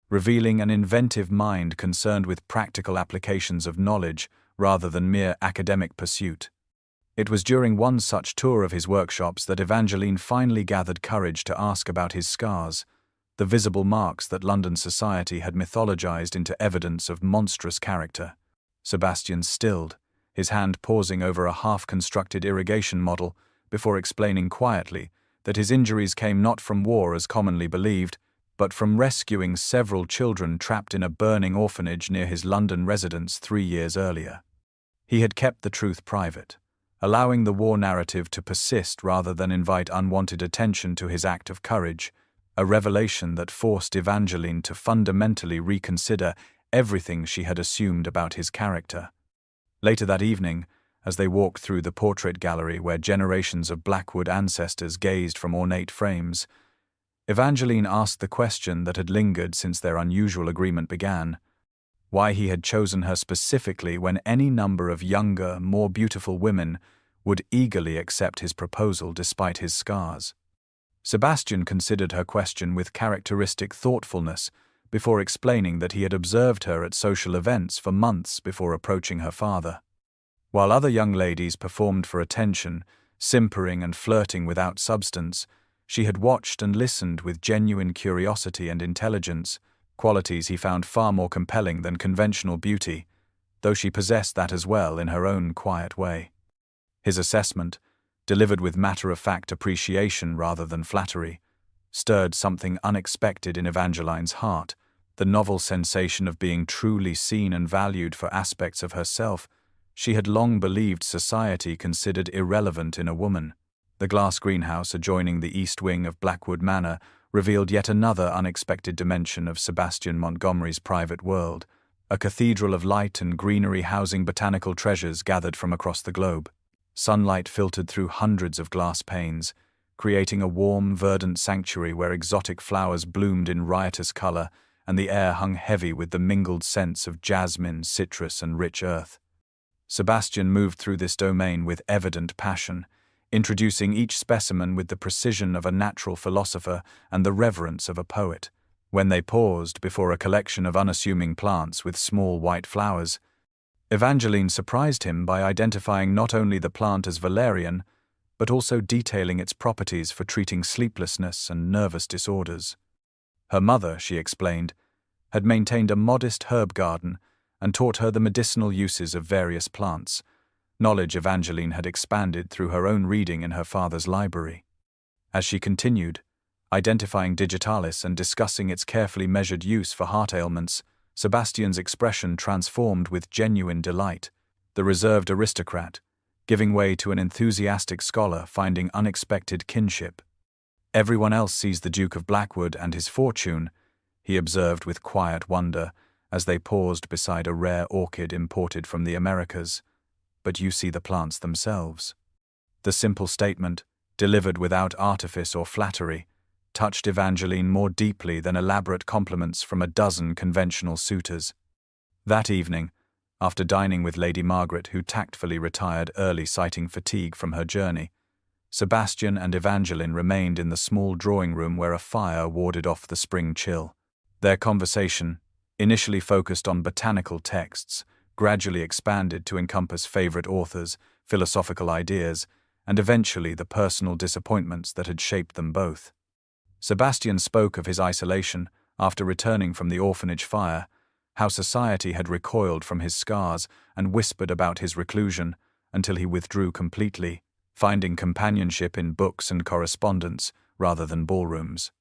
revealing an inventive mind concerned with practical applications of knowledge rather than mere academic pursuit. It was during one such tour of his workshops that Evangeline finally gathered courage to ask about his scars, the visible marks that London society had mythologized into evidence of monstrous character. Sebastian stilled, his hand pausing over a half-constructed irrigation model before explaining quietly that his injuries came not from war as commonly believed, but from rescuing several children trapped in a burning orphanage near his London residence 3 years earlier. He had kept the truth private, allowing the war narrative to persist rather than invite unwanted attention to his act of courage, a revelation that forced Evangeline to fundamentally reconsider everything she had assumed about his character. Later that evening, as they walked through the portrait gallery where generations of Blackwood ancestors gazed from ornate frames, Evangeline asked the question that had lingered since their unusual agreement began: why he had chosen her specifically when any number of younger, more beautiful women would eagerly accept his proposal despite his scars. Sebastian considered her question with characteristic thoughtfulness before explaining that he had observed her at social events for months before approaching her father. While other young ladies performed for attention, simpering and flirting without substance, she had watched and listened with genuine curiosity and intelligence, qualities he found far more compelling than conventional beauty, though she possessed that as well in her own quiet way. His assessment, delivered with matter-of-fact appreciation rather than flattery, stirred something unexpected in Evangeline's heart, the novel sensation of being truly seen and valued for aspects of herself she had long believed society considered irrelevant in a woman. The glass greenhouse adjoining the east wing of Blackwood Manor revealed yet another unexpected dimension of Sebastian Montgomery's private world, a cathedral of light and greenery housing botanical treasures gathered from across the globe. Sunlight filtered through hundreds of glass panes, creating a warm, verdant sanctuary where exotic flowers bloomed in riotous color and the air hung heavy with the mingled scents of jasmine, citrus, and rich earth. Sebastian moved through this domain with evident passion, introducing each specimen with the precision of a natural philosopher and the reverence of a poet. When they paused before a collection of unassuming plants with small white flowers, Evangeline surprised him by identifying not only the plant as valerian, but also detailing its properties for treating sleeplessness and nervous disorders. Her mother, she explained, had maintained a modest herb garden and taught her the medicinal uses of various plants, knowledge Evangeline had expanded through her own reading in her father's library. As she continued, identifying digitalis and discussing its carefully measured use for heart ailments, Sebastian's expression transformed with genuine delight, the reserved aristocrat, giving way to an enthusiastic scholar finding unexpected kinship. "Everyone else sees the Duke of Blackwood and his fortune," he observed with quiet wonder as they paused beside a rare orchid imported from the Americas. "But you see the plants themselves." The simple statement, delivered without artifice or flattery, touched Evangeline more deeply than elaborate compliments from a dozen conventional suitors. That evening, after dining with Lady Margaret, who tactfully retired early citing fatigue from her journey, Sebastian and Evangeline remained in the small drawing room where a fire warded off the spring chill. Their conversation, initially focused on botanical texts, gradually expanded to encompass favorite authors, philosophical ideas, and eventually the personal disappointments that had shaped them both. Sebastian spoke of his isolation after returning from the orphanage fire, how society had recoiled from his scars and whispered about his reclusion until he withdrew completely, finding companionship in books and correspondence rather than ballrooms.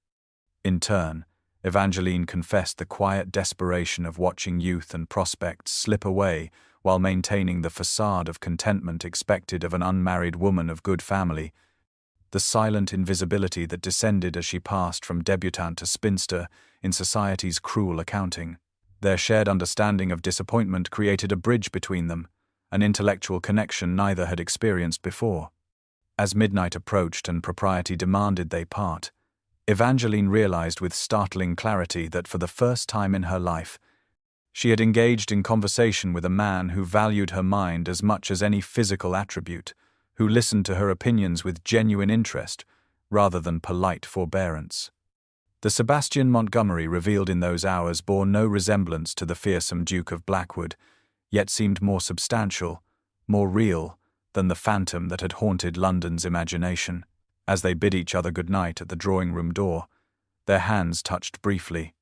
In turn, Evangeline confessed the quiet desperation of watching youth and prospects slip away while maintaining the facade of contentment expected of an unmarried woman of good family, the silent invisibility that descended as she passed from debutante to spinster in society's cruel accounting. Their shared understanding of disappointment created a bridge between them, an intellectual connection neither had experienced before. As midnight approached and propriety demanded they part, Evangeline realized with startling clarity that for the first time in her life, she had engaged in conversation with a man who valued her mind as much as any physical attribute, who listened to her opinions with genuine interest rather than polite forbearance. The Sebastian Montgomery revealed in those hours bore no resemblance to the fearsome Duke of Blackwood, yet seemed more substantial, more real, than the phantom that had haunted London's imagination. As they bid each other good-night at the drawing-room door, their hands touched briefly,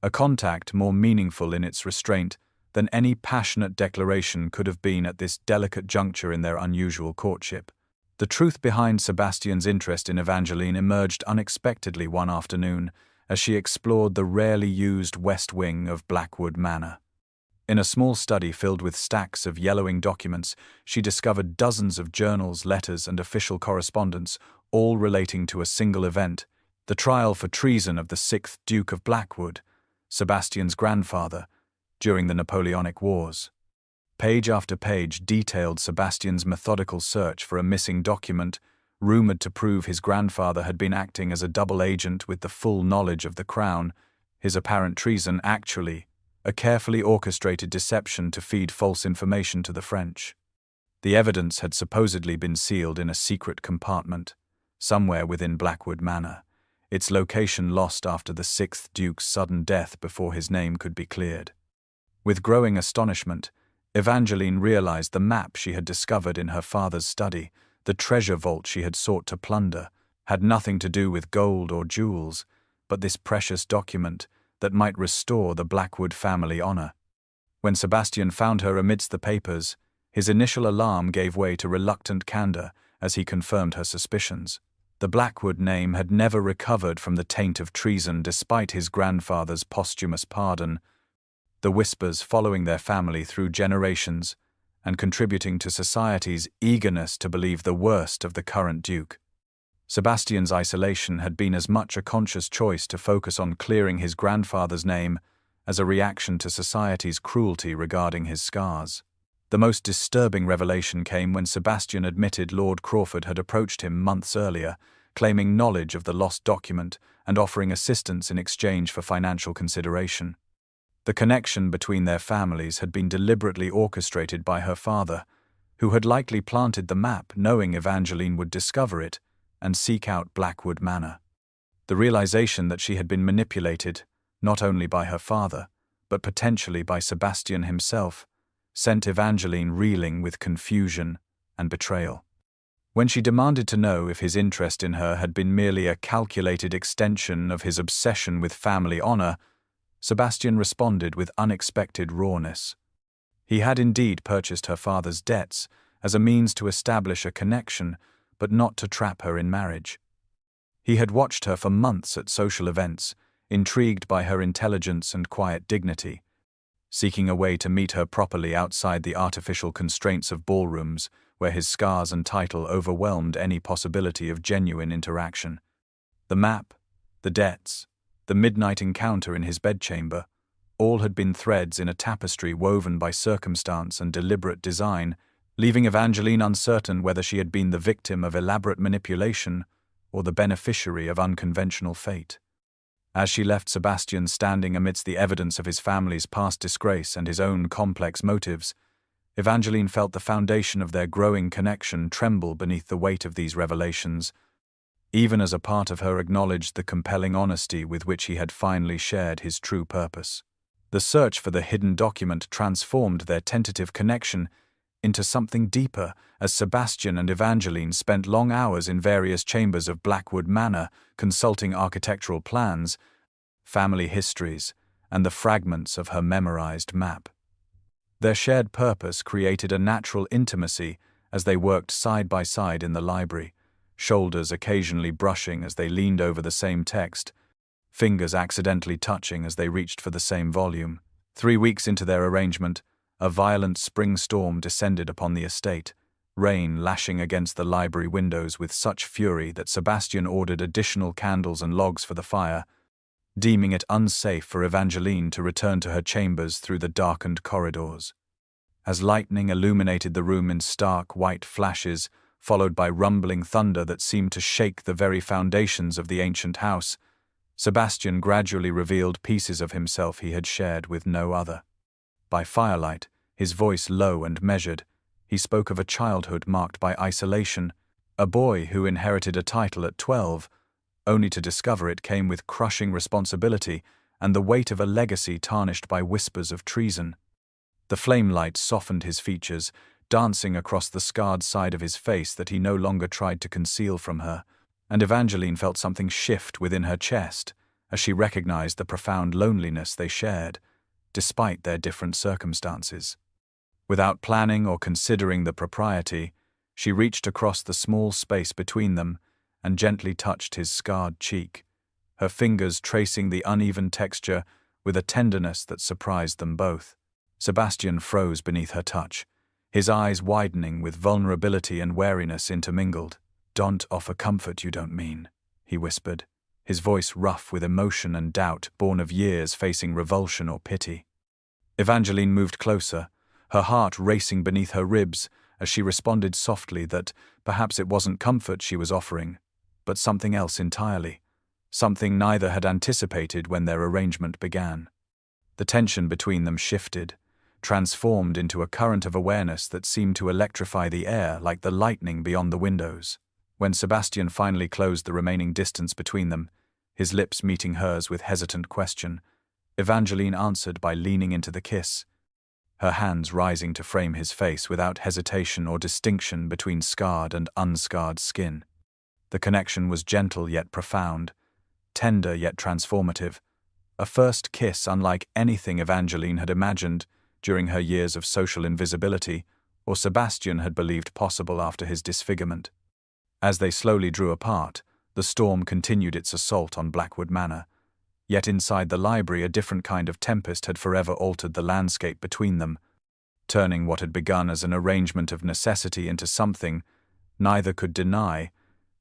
a contact more meaningful in its restraint than any passionate declaration could have been at this delicate juncture in their unusual courtship. The truth behind Sebastian's interest in Evangeline emerged unexpectedly one afternoon as she explored the rarely used west wing of Blackwood Manor. In a small study filled with stacks of yellowing documents, she discovered dozens of journals, letters, and official correspondence, all relating to a single event, the trial for treason of the 6th Duke of Blackwood, Sebastian's grandfather, during the Napoleonic Wars. Page after page detailed Sebastian's methodical search for a missing document, rumored to prove his grandfather had been acting as a double agent with the full knowledge of the crown, his apparent treason actually a carefully orchestrated deception to feed false information to the French. The evidence had supposedly been sealed in a secret compartment, somewhere within Blackwood Manor, its location lost after the 6th Duke's sudden death before his name could be cleared. With growing astonishment, Evangeline realized the map she had discovered in her father's study, the treasure vault she had sought to plunder, had nothing to do with gold or jewels, but this precious document that might restore the Blackwood family honor. When Sebastian found her amidst the papers, his initial alarm gave way to reluctant candor as he confirmed her suspicions. The Blackwood name had never recovered from the taint of treason despite his grandfather's posthumous pardon, the whispers following their family through generations and contributing to society's eagerness to believe the worst of the current duke. Sebastian's isolation had been as much a conscious choice to focus on clearing his grandfather's name as a reaction to society's cruelty regarding his scars. The most disturbing revelation came when Sebastian admitted Lord Crawford had approached him months earlier, claiming knowledge of the lost document and offering assistance in exchange for financial consideration. The connection between their families had been deliberately orchestrated by her father, who had likely planted the map knowing Evangeline would discover it and seek out Blackwood Manor. The realization that she had been manipulated, not only by her father, but potentially by Sebastian himself, sent Evangeline reeling with confusion and betrayal. When she demanded to know if his interest in her had been merely a calculated extension of his obsession with family honor, Sebastian responded with unexpected rawness. He had indeed purchased her father's debts as a means to establish a connection, but not to trap her in marriage. He had watched her for months at social events, intrigued by her intelligence and quiet dignity. Seeking a way to meet her properly outside the artificial constraints of ballrooms, where his scars and title overwhelmed any possibility of genuine interaction. The map, the debts, the midnight encounter in his bedchamber, all had been threads in a tapestry woven by circumstance and deliberate design, leaving Evangeline uncertain whether she had been the victim of elaborate manipulation or the beneficiary of unconventional fate. As she left Sebastian standing amidst the evidence of his family's past disgrace and his own complex motives, Evangeline felt the foundation of their growing connection tremble beneath the weight of these revelations, even as a part of her acknowledged the compelling honesty with which he had finally shared his true purpose. The search for the hidden document transformed their tentative connection into something deeper, as Sebastian and Evangeline spent long hours in various chambers of Blackwood Manor, consulting architectural plans, family histories, and the fragments of her memorized map. Their shared purpose created a natural intimacy as they worked side by side in the library, shoulders occasionally brushing as they leaned over the same text, fingers accidentally touching as they reached for the same volume. 3 weeks into their arrangement, a violent spring storm descended upon the estate, rain lashing against the library windows with such fury that Sebastian ordered additional candles and logs for the fire, deeming it unsafe for Evangeline to return to her chambers through the darkened corridors. As lightning illuminated the room in stark white flashes, followed by rumbling thunder that seemed to shake the very foundations of the ancient house, Sebastian gradually revealed pieces of himself he had shared with no other. By firelight, his voice low and measured, he spoke of a childhood marked by isolation, a boy who inherited a title at 12, only to discover it came with crushing responsibility and the weight of a legacy tarnished by whispers of treason. The flame light softened his features, dancing across the scarred side of his face that he no longer tried to conceal from her, and Evangeline felt something shift within her chest as she recognized the profound loneliness they shared, despite their different circumstances. Without planning or considering the propriety, she reached across the small space between them and gently touched his scarred cheek, her fingers tracing the uneven texture with a tenderness that surprised them both. Sebastian froze beneath her touch, his eyes widening with vulnerability and wariness intermingled. "Don't offer comfort you don't mean," he whispered, his voice rough with emotion and doubt born of years facing revulsion or pity. Evangeline moved closer, her heart racing beneath her ribs as she responded softly that perhaps it wasn't comfort she was offering, but something else entirely, something neither had anticipated when their arrangement began. The tension between them shifted, transformed into a current of awareness that seemed to electrify the air like the lightning beyond the windows. When Sebastian finally closed the remaining distance between them, his lips meeting hers with hesitant question, Evangeline answered by leaning into the kiss, her hands rising to frame his face without hesitation or distinction between scarred and unscarred skin. The connection was gentle yet profound, tender yet transformative, a first kiss unlike anything Evangeline had imagined during her years of social invisibility or Sebastian had believed possible after his disfigurement. As they slowly drew apart, the storm continued its assault on Blackwood Manor, yet inside the library a different kind of tempest had forever altered the landscape between them, turning what had begun as an arrangement of necessity into something neither could deny,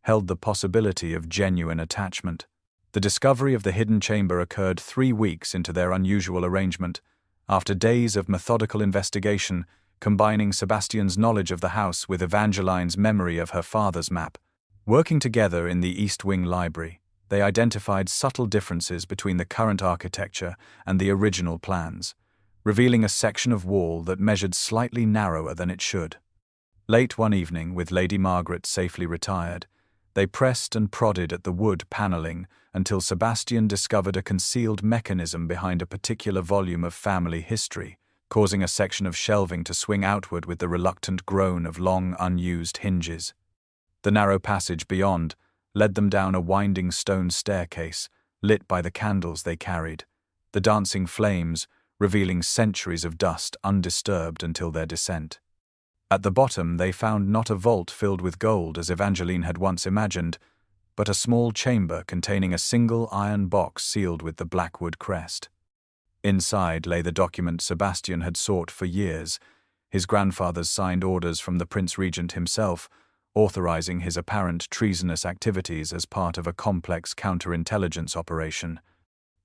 held the possibility of genuine attachment. The discovery of the hidden chamber occurred 3 weeks into their unusual arrangement, after days of methodical investigation, combining Sebastian's knowledge of the house with Evangeline's memory of her father's map. Working together in the East Wing Library, they identified subtle differences between the current architecture and the original plans, revealing a section of wall that measured slightly narrower than it should. Late one evening, with Lady Margaret safely retired, they pressed and prodded at the wood panelling until Sebastian discovered a concealed mechanism behind a particular volume of family history, causing a section of shelving to swing outward with the reluctant groan of long unused hinges. The narrow passage beyond led them down a winding stone staircase, lit by the candles they carried, the dancing flames revealing centuries of dust undisturbed until their descent. At the bottom they found not a vault filled with gold as Evangeline had once imagined, but a small chamber containing a single iron box sealed with the Blackwood crest. Inside lay the document Sebastian had sought for years, his grandfather's signed orders from the Prince Regent himself, authorizing his apparent treasonous activities as part of a complex counterintelligence operation.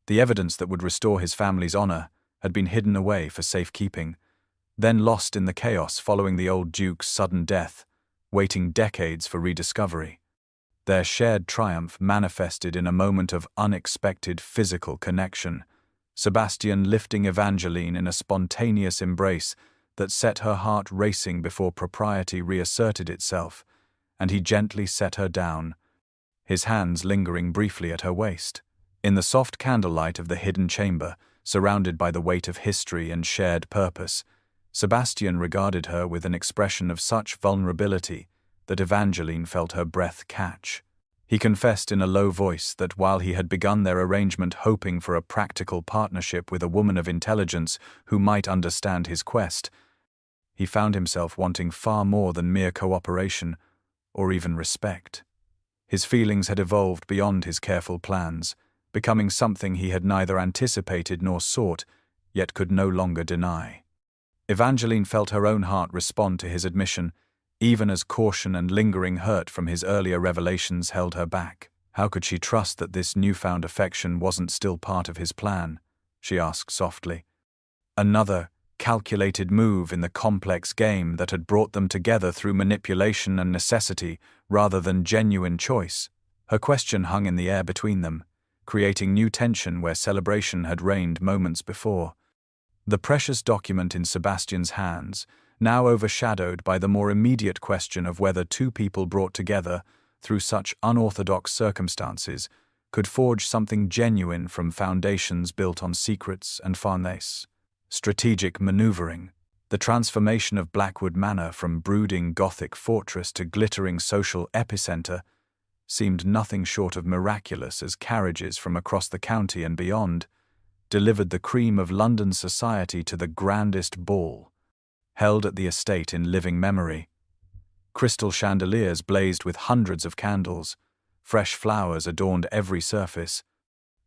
The evidence that would restore his family's honor had been hidden away for safekeeping, then lost in the chaos following the old Duke's sudden death, waiting decades for rediscovery. Their shared triumph manifested in a moment of unexpected physical connection, Sebastian lifting Evangeline in a spontaneous embrace that set her heart racing before propriety reasserted itself, and he gently set her down, his hands lingering briefly at her waist. In the soft candlelight of the hidden chamber, surrounded by the weight of history and shared purpose, Sebastian regarded her with an expression of such vulnerability that Evangeline felt her breath catch. He confessed in a low voice that while he had begun their arrangement hoping for a practical partnership with a woman of intelligence who might understand his quest, he found himself wanting far more than mere cooperation or even respect. His feelings had evolved beyond his careful plans, becoming something he had neither anticipated nor sought, yet could no longer deny. Evangeline felt her own heart respond to his admission, even as caution and lingering hurt from his earlier revelations held her back. How could she trust that this newfound affection wasn't still part of his plan? She asked softly. Another calculated move in the complex game that had brought them together through manipulation and necessity rather than genuine choice. Her question hung in the air between them, creating new tension where celebration had reigned moments before. The precious document in Sebastian's hands, now overshadowed by the more immediate question of whether two people brought together through such unorthodox circumstances could forge something genuine from foundations built on secrets and finesse. Strategic maneuvering, the transformation of Blackwood Manor from brooding Gothic fortress to glittering social epicenter, seemed nothing short of miraculous as carriages from across the county and beyond delivered the cream of London society to the grandest ball, held at the estate in living memory. Crystal chandeliers blazed with hundreds of candles, fresh flowers adorned every surface,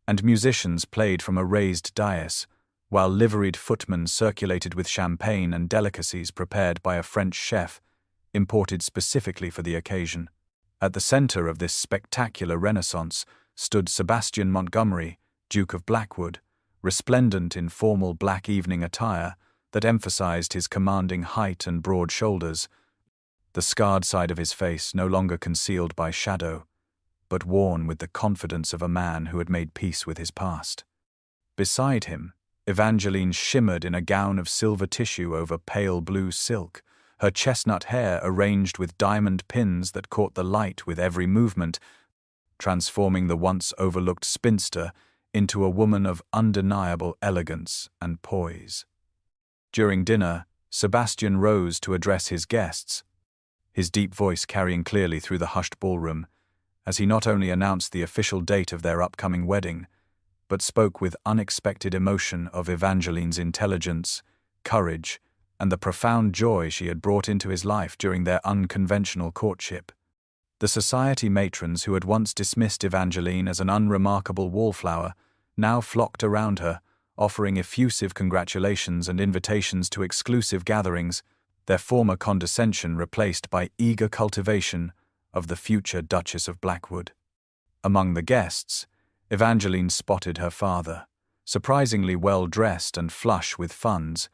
and musicians played from a raised dais, while liveried footmen circulated with champagne and delicacies prepared by a French chef, imported specifically for the occasion. At the center of this spectacular renaissance stood Sebastian Montgomery, Duke of Blackwood, resplendent in formal black evening attire that emphasized his commanding height and broad shoulders, the scarred side of his face no longer concealed by shadow, but worn with the confidence of a man who had made peace with his past. Beside him, Evangeline shimmered in a gown of silver tissue over pale blue silk, her chestnut hair arranged with diamond pins that caught the light with every movement, transforming the once overlooked spinster into a woman of undeniable elegance and poise. During dinner, Sebastian rose to address his guests, his deep voice carrying clearly through the hushed ballroom, as he not only announced the official date of their upcoming wedding, but spoke with unexpected emotion of Evangeline's intelligence, courage, and the profound joy she had brought into his life during their unconventional courtship. The society matrons who had once dismissed Evangeline as an unremarkable wallflower now flocked around her, offering effusive congratulations and invitations to exclusive gatherings, their former condescension replaced by eager cultivation of the future Duchess of Blackwood. Among the guests, Evangeline spotted her father, surprisingly well-dressed and flush with funds,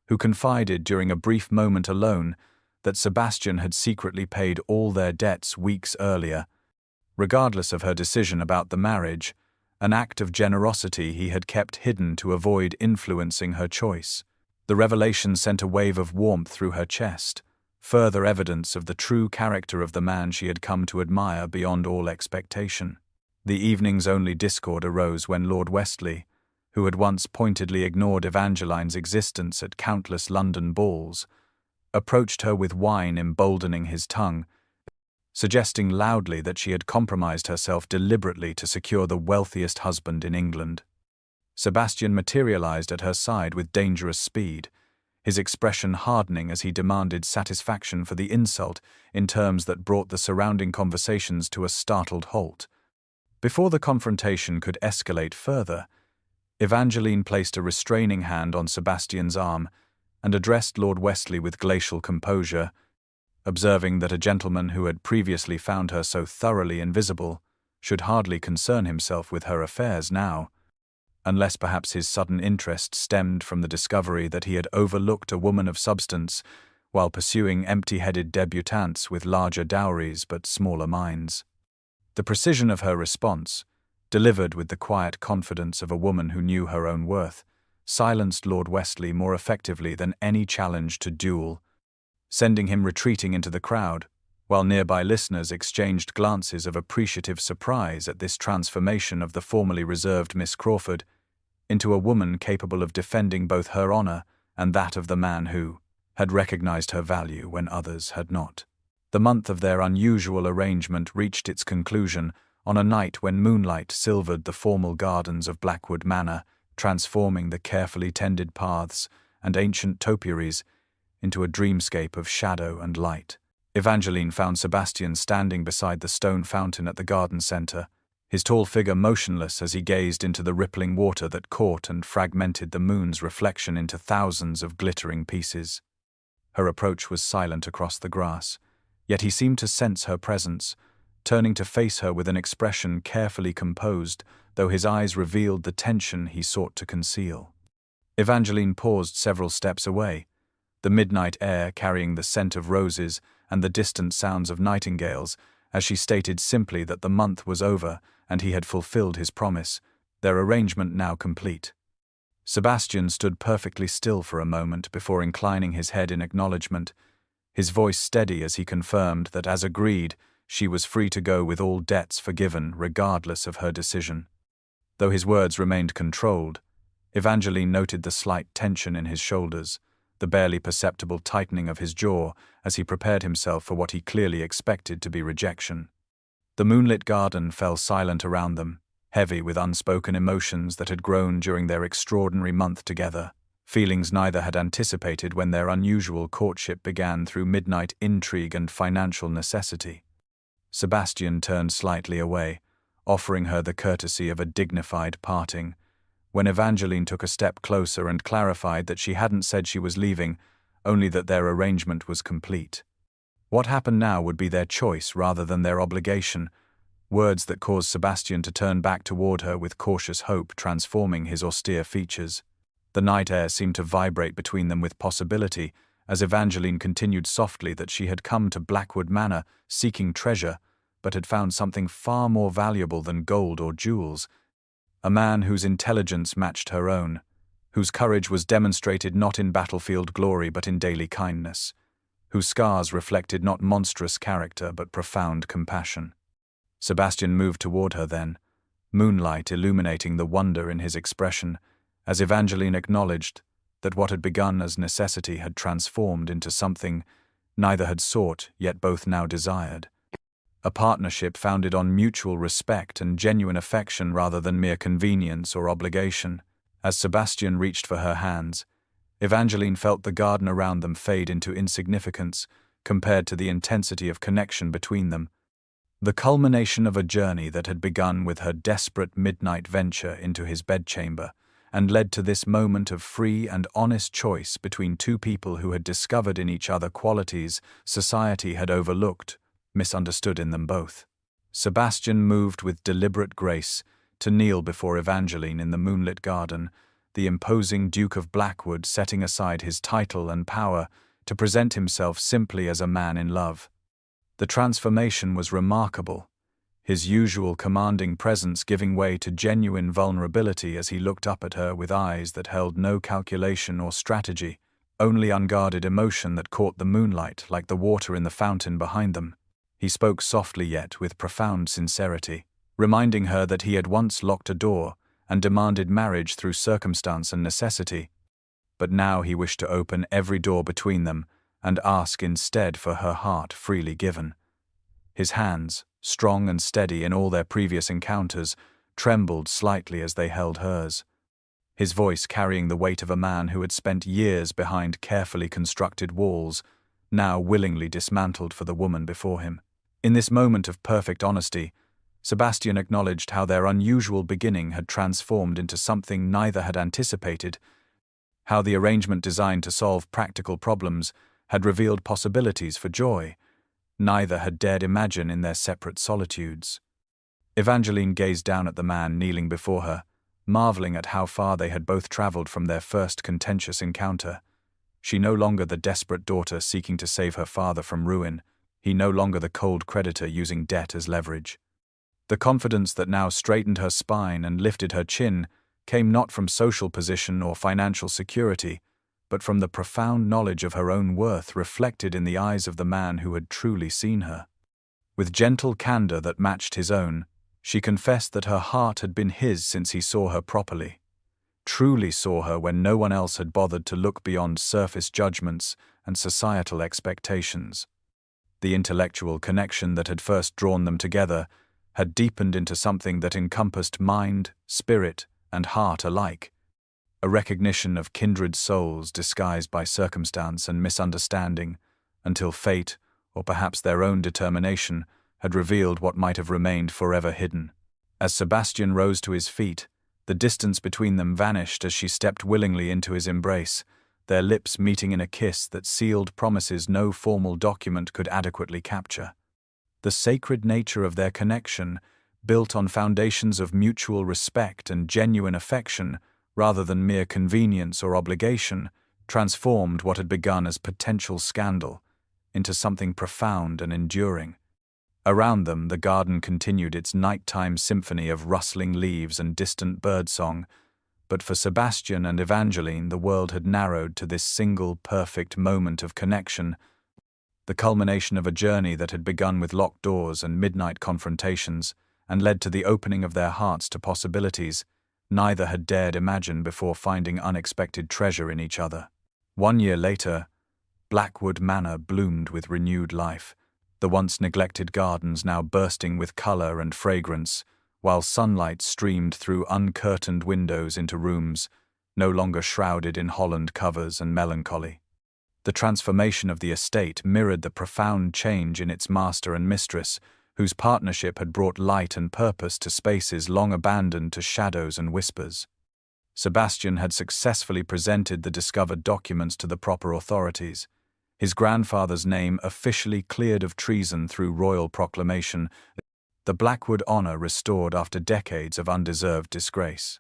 who confided during a brief moment alone that Sebastian had secretly paid all their debts weeks earlier. Regardless of her decision about the marriage, an act of generosity he had kept hidden to avoid influencing her choice. The revelation sent a wave of warmth through her chest, further evidence of the true character of the man she had come to admire beyond all expectation. The evening's only discord arose when Lord Westley, who had once pointedly ignored Evangeline's existence at countless London balls, approached her with wine emboldening his tongue, suggesting loudly that she had compromised herself deliberately to secure the wealthiest husband in England. Sebastian materialized at her side with dangerous speed, his expression hardening as he demanded satisfaction for the insult in terms that brought the surrounding conversations to a startled halt. Before the confrontation could escalate further, Evangeline placed a restraining hand on Sebastian's arm and addressed Lord Westley with glacial composure, observing that a gentleman who had previously found her so thoroughly invisible should hardly concern himself with her affairs now, unless perhaps his sudden interest stemmed from the discovery that he had overlooked a woman of substance while pursuing empty-headed debutantes with larger dowries but smaller minds. The precision of her response, delivered with the quiet confidence of a woman who knew her own worth, silenced Lord Westley more effectively than any challenge to duel, sending him retreating into the crowd, while nearby listeners exchanged glances of appreciative surprise at this transformation of the formerly reserved Miss Crawford into a woman capable of defending both her honor and that of the man who had recognized her value when others had not. The month of their unusual arrangement reached its conclusion on a night when moonlight silvered the formal gardens of Blackwood Manor, transforming the carefully tended paths and ancient topiaries into a dreamscape of shadow and light. Evangeline found Sebastian standing beside the stone fountain at the garden centre, his tall figure motionless as he gazed into the rippling water that caught and fragmented the moon's reflection into thousands of glittering pieces. Her approach was silent across the grass, yet he seemed to sense her presence, turning to face her with an expression carefully composed, though his eyes revealed the tension he sought to conceal. Evangeline paused several steps away, the midnight air carrying the scent of roses and the distant sounds of nightingales, as she stated simply that the month was over and he had fulfilled his promise, their arrangement now complete. Sebastian stood perfectly still for a moment before inclining his head in acknowledgement, his voice steady as he confirmed that, as agreed, she was free to go with all debts forgiven regardless of her decision. Though his words remained controlled, Evangeline noted the slight tension in his shoulders, the barely perceptible tightening of his jaw as he prepared himself for what he clearly expected to be rejection. The moonlit garden fell silent around them, heavy with unspoken emotions that had grown during their extraordinary month together, feelings neither had anticipated when their unusual courtship began through midnight intrigue and financial necessity. Sebastian turned slightly away, offering her the courtesy of a dignified parting, when Evangeline took a step closer and clarified that she hadn't said she was leaving, only that their arrangement was complete. What happened now would be their choice rather than their obligation, words that caused Sebastian to turn back toward her with cautious hope transforming his austere features. The night air seemed to vibrate between them with possibility, as Evangeline continued softly that she had come to Blackwood Manor seeking treasure, but had found something far more valuable than gold or jewels, a man whose intelligence matched her own, whose courage was demonstrated not in battlefield glory but in daily kindness, whose scars reflected not monstrous character but profound compassion. Sebastian moved toward her then, moonlight illuminating the wonder in his expression, as Evangeline acknowledged that what had begun as necessity had transformed into something neither had sought yet both now desired. A partnership founded on mutual respect and genuine affection rather than mere convenience or obligation. As Sebastian reached for her hands, Evangeline felt the garden around them fade into insignificance compared to the intensity of connection between them, the culmination of a journey that had begun with her desperate midnight venture into his bedchamber and led to this moment of free and honest choice between two people who had discovered in each other qualities society had overlooked, misunderstood in them both. Sebastian moved with deliberate grace to kneel before Evangeline in the moonlit garden, the imposing Duke of Blackwood setting aside his title and power to present himself simply as a man in love. The transformation was remarkable, his usual commanding presence giving way to genuine vulnerability as he looked up at her with eyes that held no calculation or strategy, only unguarded emotion that caught the moonlight like the water in the fountain behind them. He spoke softly yet with profound sincerity, reminding her that he had once locked a door and demanded marriage through circumstance and necessity, but now he wished to open every door between them and ask instead for her heart freely given. His hands, strong and steady in all their previous encounters, trembled slightly as they held hers, his voice carrying the weight of a man who had spent years behind carefully constructed walls, now willingly dismantled for the woman before him. In this moment of perfect honesty, Sebastian acknowledged how their unusual beginning had transformed into something neither had anticipated, how the arrangement designed to solve practical problems had revealed possibilities for joy neither had dared imagine in their separate solitudes. Evangeline gazed down at the man kneeling before her, marveling at how far they had both traveled from their first contentious encounter. She no longer the desperate daughter seeking to save her father from ruin, he no longer the cold creditor using debt as leverage. The confidence that now straightened her spine and lifted her chin came not from social position or financial security, but from the profound knowledge of her own worth reflected in the eyes of the man who had truly seen her. With gentle candor that matched his own, she confessed that her heart had been his since he saw her properly, truly saw her when no one else had bothered to look beyond surface judgments and societal expectations. The intellectual connection that had first drawn them together had deepened into something that encompassed mind, spirit, and heart alike, a recognition of kindred souls disguised by circumstance and misunderstanding, until fate, or perhaps their own determination, had revealed what might have remained forever hidden. As Sebastian rose to his feet, the distance between them vanished as she stepped willingly into his embrace, their lips meeting in a kiss that sealed promises no formal document could adequately capture. The sacred nature of their connection, built on foundations of mutual respect and genuine affection, rather than mere convenience or obligation, transformed what had begun as potential scandal into something profound and enduring. Around them, the garden continued its nighttime symphony of rustling leaves and distant birdsong, but for Sebastian and Evangeline the world had narrowed to this single perfect moment of connection, the culmination of a journey that had begun with locked doors and midnight confrontations, and led to the opening of their hearts to possibilities neither had dared imagine before finding unexpected treasure in each other. 1 year later, Blackwood Manor bloomed with renewed life, the once neglected gardens now bursting with color and fragrance, while sunlight streamed through uncurtained windows into rooms no longer shrouded in holland covers and melancholy. The transformation of the estate mirrored the profound change in its master and mistress, whose partnership had brought light and purpose to spaces long abandoned to shadows and whispers. Sebastian had successfully presented the discovered documents to the proper authorities, his grandfather's name officially cleared of treason through royal proclamation, the Blackwood honor restored after decades of undeserved disgrace.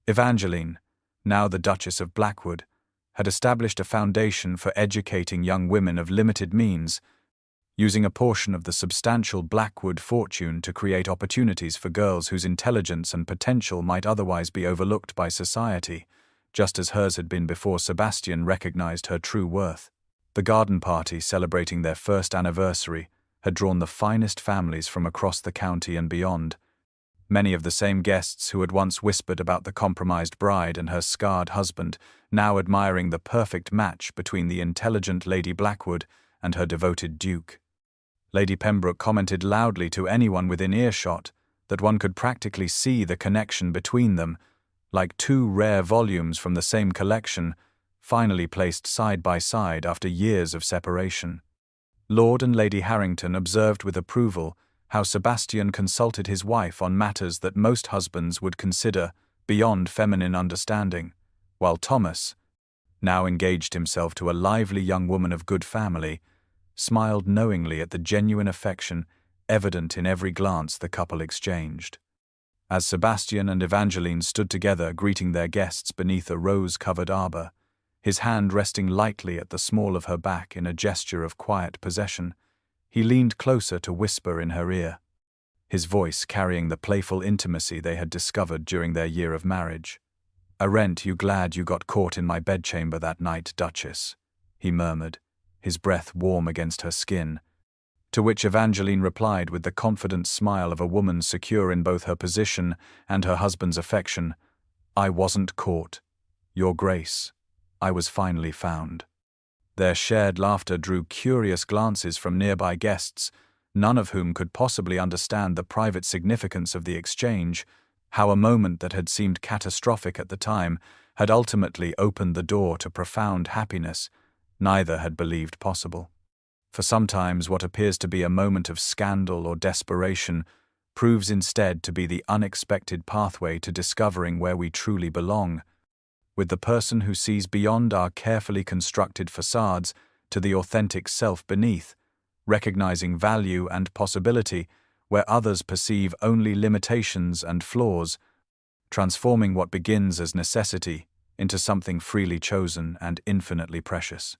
Evangeline, now the Duchess of Blackwood, had established a foundation for educating young women of limited means, using a portion of the substantial Blackwood fortune to create opportunities for girls whose intelligence and potential might otherwise be overlooked by society, just as hers had been before Sebastian recognized her true worth. The garden party celebrating their first anniversary had drawn the finest families from across the county and beyond, many of the same guests who had once whispered about the compromised bride and her scarred husband, now admiring the perfect match between the intelligent Lady Blackwood and her devoted Duke. Lady Pembroke commented loudly to anyone within earshot that one could practically see the connection between them, like two rare volumes from the same collection, finally placed side by side after years of separation. Lord and Lady Harrington observed with approval how Sebastian consulted his wife on matters that most husbands would consider beyond feminine understanding, while Thomas, now engaged himself to a lively young woman of good family, smiled knowingly at the genuine affection evident in every glance the couple exchanged. As Sebastian and Evangeline stood together greeting their guests beneath a rose-covered arbor, his hand resting lightly at the small of her back in a gesture of quiet possession. He leaned closer to whisper in her ear, his voice carrying the playful intimacy they had discovered during their year of marriage. "Aren't you glad you got caught in my bedchamber that night, Duchess?" he murmured, his breath warm against her skin. To which Evangeline replied with the confident smile of a woman secure in both her position and her husband's affection, "I wasn't caught, Your Grace. I was finally found." Their shared laughter drew curious glances from nearby guests, none of whom could possibly understand the private significance of the exchange, how a moment that had seemed catastrophic at the time had ultimately opened the door to profound happiness neither had believed possible. For sometimes what appears to be a moment of scandal or desperation proves instead to be the unexpected pathway to discovering where we truly belong, with the person who sees beyond our carefully constructed facades to the authentic self beneath, recognizing value and possibility where others perceive only limitations and flaws, transforming what begins as necessity into something freely chosen and infinitely precious.